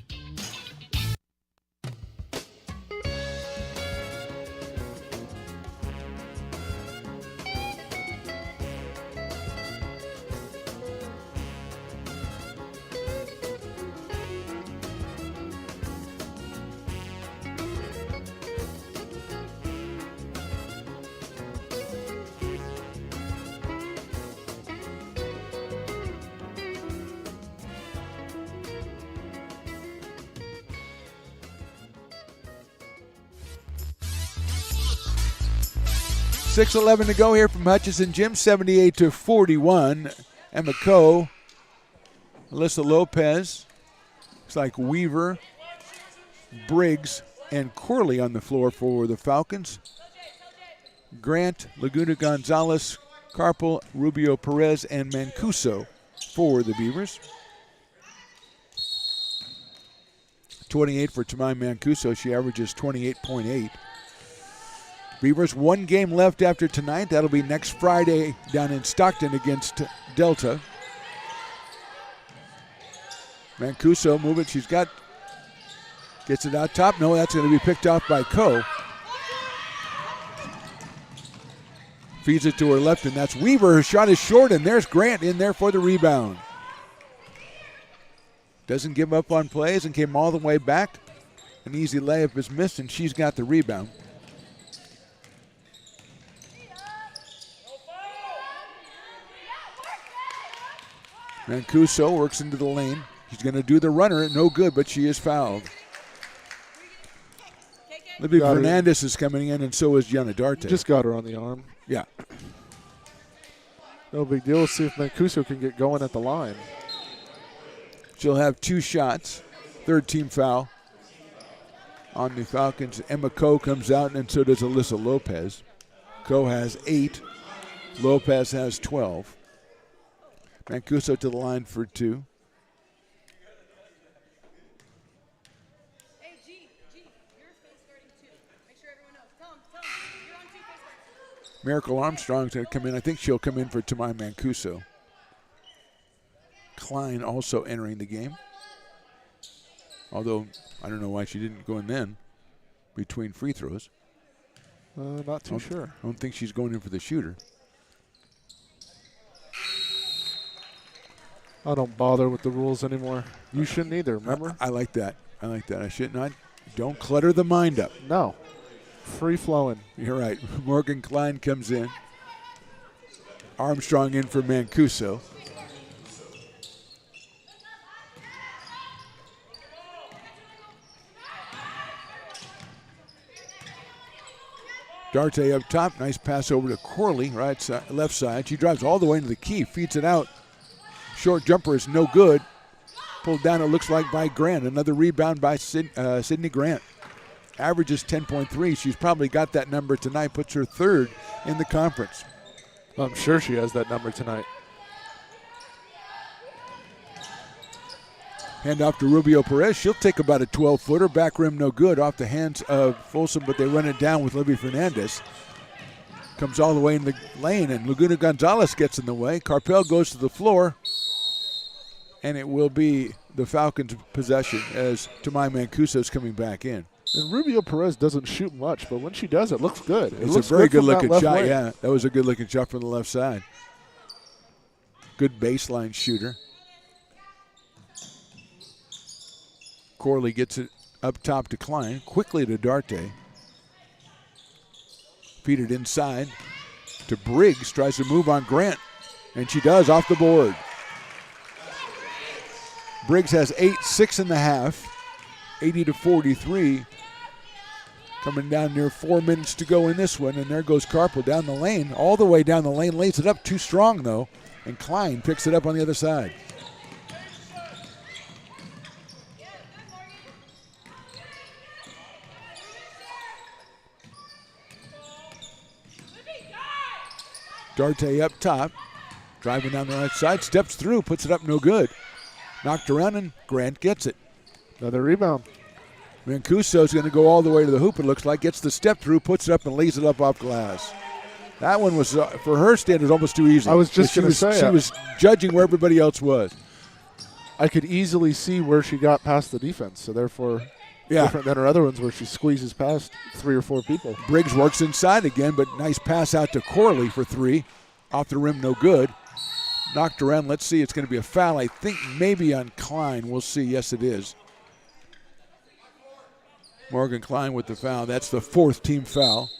$6:11 to go here from Hutchison Gym, 78-41. Emma Coe, Alyssa Lopez, looks like Weaver, Briggs, and Corley on the floor for the Falcons. Grant, Laguna Gonzalez, Carpel, Rubio Perez, and Mancuso for the Beavers. 28 for Tamai Mancuso. She averages 28.8. Beavers, 1 game left after tonight. That'll be next Friday down in Stockton against Delta. Mancuso moving. Gets it out top. No, that's going to be picked off by Coe. Feeds it to her left, and that's Weaver. Her shot is short, and there's Grant in there for the rebound. Doesn't give up on plays and came all the way back. An easy layup is missed, and she's got the rebound. Mancuso works into the lane. He's going to do the runner. No good, but she is fouled. Libby Fernandez is coming in, and so is Gianna Darte. Just got her on the arm. Yeah. No big deal. We'll see if Mancuso can get going at the line. She'll have 2 shots. Third team foul on the Falcons. Emma Coe comes out, and so does Alyssa Lopez. Coe has 8. Lopez has 12. Mancuso to the line for 2. Hey, G, you're face guarding 2. Make sure everyone knows. Tell them, you're on 2 face guards. Miracle Armstrong's going to come in. I think she'll come in for Tamai Mancuso. Klein also entering the game. Although, I don't know why she didn't go in then between free throws. Not too sure. I don't think she's going in for the shooter. I don't bother with the rules anymore. You shouldn't either, remember? I like that. I should not. Don't clutter the mind up. No. Free flowing. You're right. Morgan Klein comes in. Armstrong in for Mancuso. Darte up top. Nice pass over to Corley, left side. She drives all the way into the key, feeds it out. Short jumper is no good. Pulled down, it looks like, by Grant. Another rebound by Sydney Grant. Averages 10.3. She's probably got that number tonight. Puts her 3rd in the conference. I'm sure she has that number tonight. Hand off to Rubio Perez. She'll take about a 12-footer. Back rim no good off the hands of Folsom, but they run it down with Libby Fernandez. Comes all the way in the lane, and Laguna Gonzalez gets in the way. Carpel goes to the floor, and it will be the Falcons' possession as Tamai Mancuso is coming back in. And Rubio Perez doesn't shoot much, but when she does, it looks good. It's a very good-looking shot, yeah. That was a good-looking shot from the left side. Good baseline shooter. Corley gets it up top to Klein, quickly to Darte. Feed it inside to Briggs, tries to move on Grant, and she does off the board. Briggs has 8, 6.5, 80-43. Coming down near 4 minutes to go in this one, and there goes Carpel down the lane, all the way down the lane, lays it up too strong though, and Klein picks it up on the other side. Darte up top, driving down the right side, steps through, puts it up, no good. Knocked around, and Grant gets it. Another rebound. Mancuso's going to go all the way to the hoop, it looks like. Gets the step through, puts it up, and lays it up off glass. That one was, for her standards, almost too easy. I was just going to say. She was judging where everybody else was. I could easily see where she got past the defense, so therefore different than her other ones where she squeezes past 3 or 4 people. Briggs works inside again, but nice pass out to Corley for 3. Off the rim, no good. Knocked around. Let's see. It's going to be a foul, I think, maybe on Klein. We'll see. Yes, it is. Morgan Klein with the foul. That's the 4th team foul.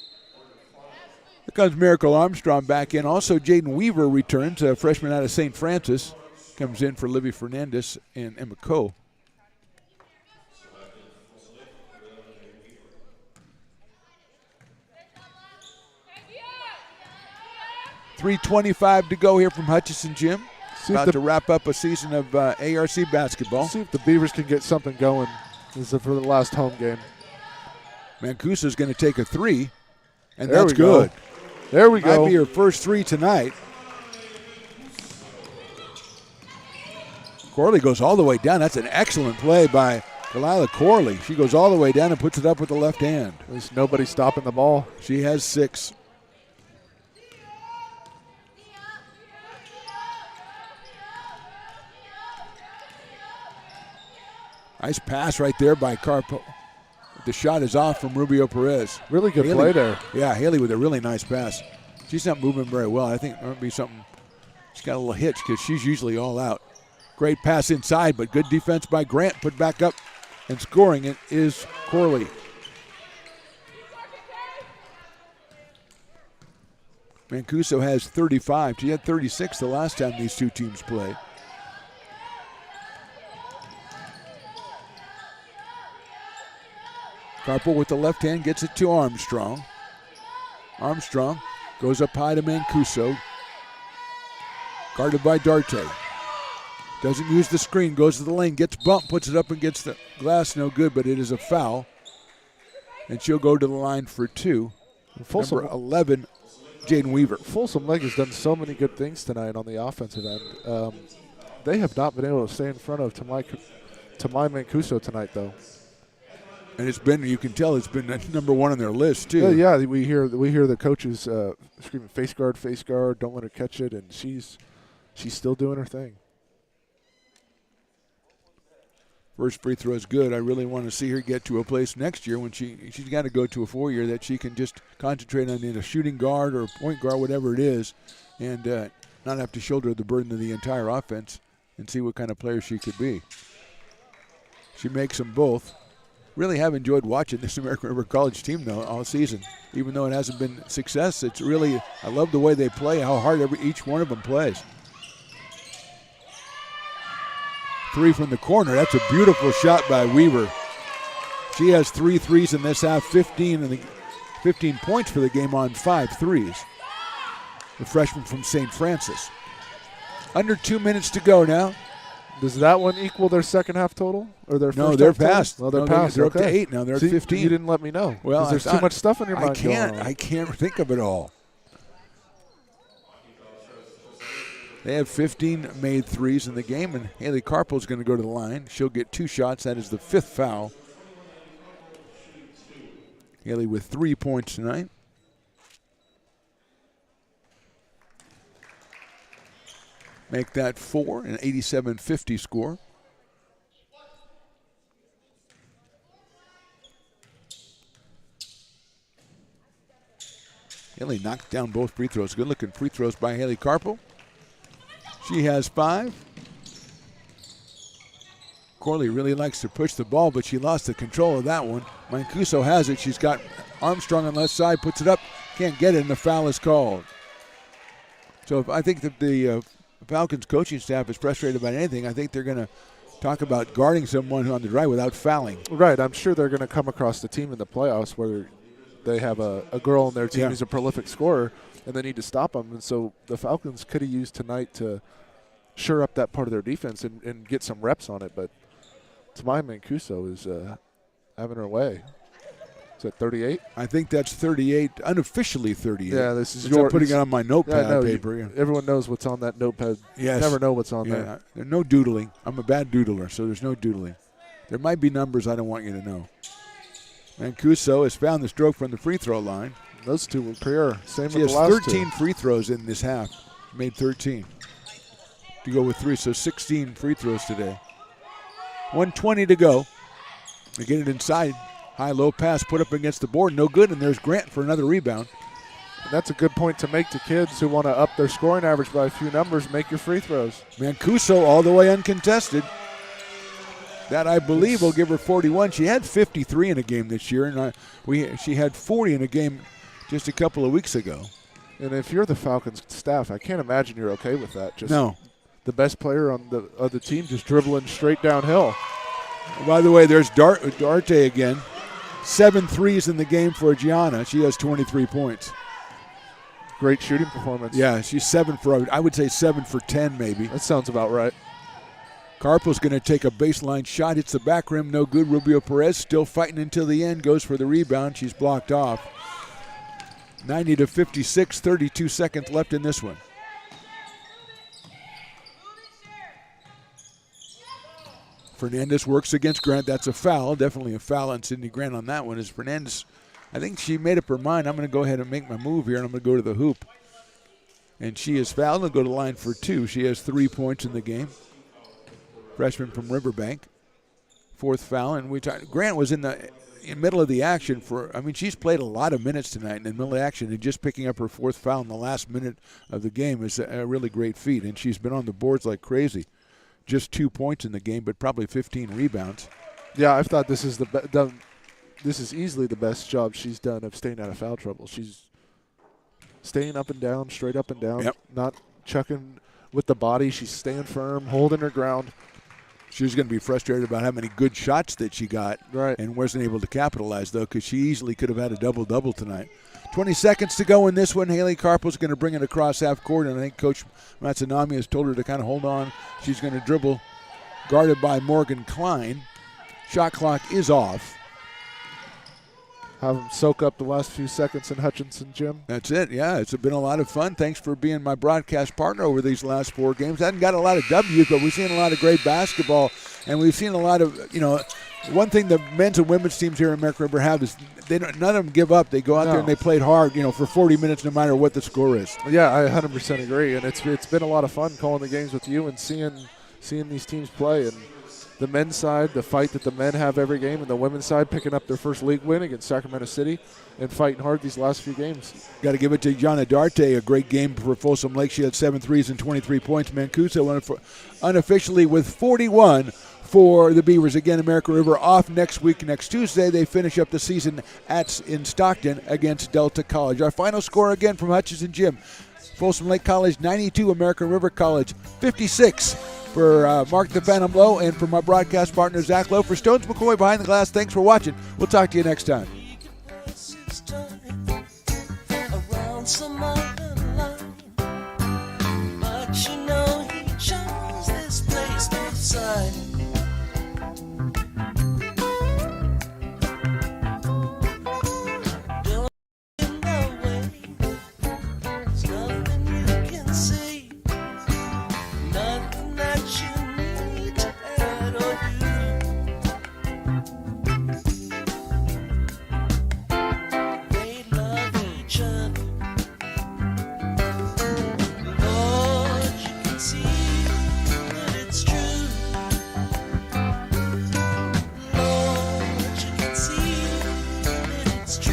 Here comes Miracle Armstrong back in. Also, Jaden Weaver returns, a freshman out of St. Francis. Comes in for Libby Fernandez and Emma Coe. .325 to go here from Hutchison Gym. About to wrap up a season of ARC basketball. See if the Beavers can get something going. This is for the last home game. Mancuso's going to take a 3, and that's good. There we go. Might be her first 3 tonight. Corley goes all the way down. That's an excellent play by Delilah Corley. She goes all the way down and puts it up with the left hand. There's nobody stopping the ball. She has 6. Nice pass right there by Carpo. The shot is off from Rubio Perez. Really good play there. Yeah, Haley with a really nice pass. She's not moving very well. I think it might be something. She's got a little hitch because she's usually all out. Great pass inside, but good defense by Grant. Put back up and scoring it is Corley. Mancuso has 35. She had 36 the last time these two teams played. Carpo with the left hand gets it to Armstrong. Armstrong goes up high to Mancuso. Guarded by Darte. Doesn't use the screen, goes to the lane, gets bumped, puts it up and gets the glass, no good, but it is a foul. And she'll go to the line for two. Folsom, Number 11, Jaden Weaver. Folsom Lake has done so many good things tonight on the offensive end. They have not been able to stay in front of Tamai Mancuso tonight, though. And it's been, you can tell, it's been number one on their list, too. Yeah, we hear the coaches screaming, face guard, don't let her catch it, and she's still doing her thing. First free throw is good. I really want to see her get to a place next year when she's got to go to a 4-year that she can just concentrate on being a shooting guard or a point guard, whatever it is, and not have to shoulder the burden of the entire offense and see what kind of player she could be. She makes them both. Really have enjoyed watching this American River College team, though, all season. Even though it hasn't been success, it's really, I love the way they play, how hard each one of them plays. Three from the corner. That's a beautiful shot by Weaver. She has 3 threes in this half, 15 points for the game on 5 threes. The freshman from St. Francis. Under 2 minutes to go now. Does that one equal their second half total or their first? No, they're half total? past. No, they're past. They're okay. up to 8 now. They're See, at 15. You didn't let me know. Well, there's too much stuff in your mind. I can't think of it all. They have 15 made threes in the game, and Haley Carpo is going to go to the line. She'll get 2 shots. That is the 5th foul. Haley with 3 points tonight. Make that 4, an 87-50 score. Haley knocked down both free throws. Good-looking free throws by Haley Carpo. She has 5. Corley really likes to push the ball, but she lost the control of that one. Mancuso has it. She's got Armstrong on the left side, puts it up, can't get it, and the foul is called. So I think that the Falcons coaching staff is frustrated about anything. I think they're going to talk about guarding someone on the drive without fouling. Right. I'm sure they're going to come across the team in the playoffs where they have a girl on their team who's a prolific scorer, and they need to stop them. And so the Falcons could have used tonight to shore up that part of their defense and get some reps on it. But Tamai Mancuso is having her way. Is that 38? I think that's 38, unofficially 38. Yeah, this is I'm putting it on my notepad paper. Everyone knows what's on that notepad. Yes. You never know what's on there. There's no doodling. I'm a bad doodler, so there's no doodling. There might be numbers I don't want you to know. Mancuso has found the stroke from the free throw line. Those two were clear. Same She with has the last 13 two. free throws in this half. Made 13 to go with 3, so 16 free throws today. 1:20 to go. They get it inside. High-low pass put up against the board. No good, and there's Grant for another rebound. And that's a good point to make to kids who want to up their scoring average by a few numbers. Make your free throws. Mancuso all the way uncontested. That, I believe, will give her 41. She had 53 in a game this year, and she had 40 in a game just a couple of weeks ago. And if you're the Falcons staff, I can't imagine you're okay with that. Just no. The best player on the other team just dribbling straight downhill. By the way, there's Darte again. 7 threes in the game for Gianna. She has 23 points. Great shooting performance. Yeah, she's 7 for, I would say 7 for 10 maybe. That sounds about right. Carpo's going to take a baseline shot, hits the back rim, no good. Rubio Perez still fighting until the end, goes for the rebound. She's blocked off. 90-56, 32 seconds left in this one. Fernandez works against Grant. That's a foul. Definitely a foul on Sydney Grant on that one. As Fernandez, I think she made up her mind. I'm going to go ahead and make my move here, and I'm going to go to the hoop. And she is fouled and go to the line for 2. She has 3 points in the game. Freshman from Riverbank. fourth foul. And Grant was in the middle of the action she's played a lot of minutes tonight in the middle of action, and just picking up her fourth foul in the last minute of the game is a really great feat. And she's been on the boards like crazy. Just 2 points in the game, but probably 15 rebounds. Yeah, I've thought this is this is easily the best job she's done of staying out of foul trouble. She's staying up and down, straight up and down, not chucking with the body. She's staying firm, holding her ground. She was going to be frustrated about how many good shots that she got, right, and wasn't able to capitalize, though, because she easily could have had a double-double tonight. 20 seconds to go in this one. Haley Carpel's going to bring it across half court, and I think Coach Matsunami has told her to kind of hold on. She's going to dribble, guarded by Morgan Klein. Shot clock is off. Have them soak up the last few seconds in Hutchinson Gym. That's it, yeah. It's been a lot of fun. Thanks for being my broadcast partner over these last 4 games. I haven't got a lot of W's, but we've seen a lot of great basketball, and we've seen a lot of, one thing the men's and women's teams here in American River have is none of them give up. They go out there and they played hard, for 40 minutes no matter what the score is. Yeah, I 100% agree, and it's been a lot of fun calling the games with you and seeing these teams play. And the men's side, the fight that the men have every game, and the women's side picking up their first league win against Sacramento City and fighting hard these last few games. Got to give it to Jana Darte, a great game for Folsom Lake. She had 7 threes and 23 points. Mancuso unofficially with 41 for the Beavers. Again, American River off next week. Next Tuesday, they finish up the season in Stockton against Delta College. Our final score again from Hutchinson Gym. Folsom Lake College 92, American River College 56. For Mark the Phantom Lowe and for my broadcast partner Zach Lowe, for Stones McCoy behind the glass, thanks for watching. We'll talk to you next time.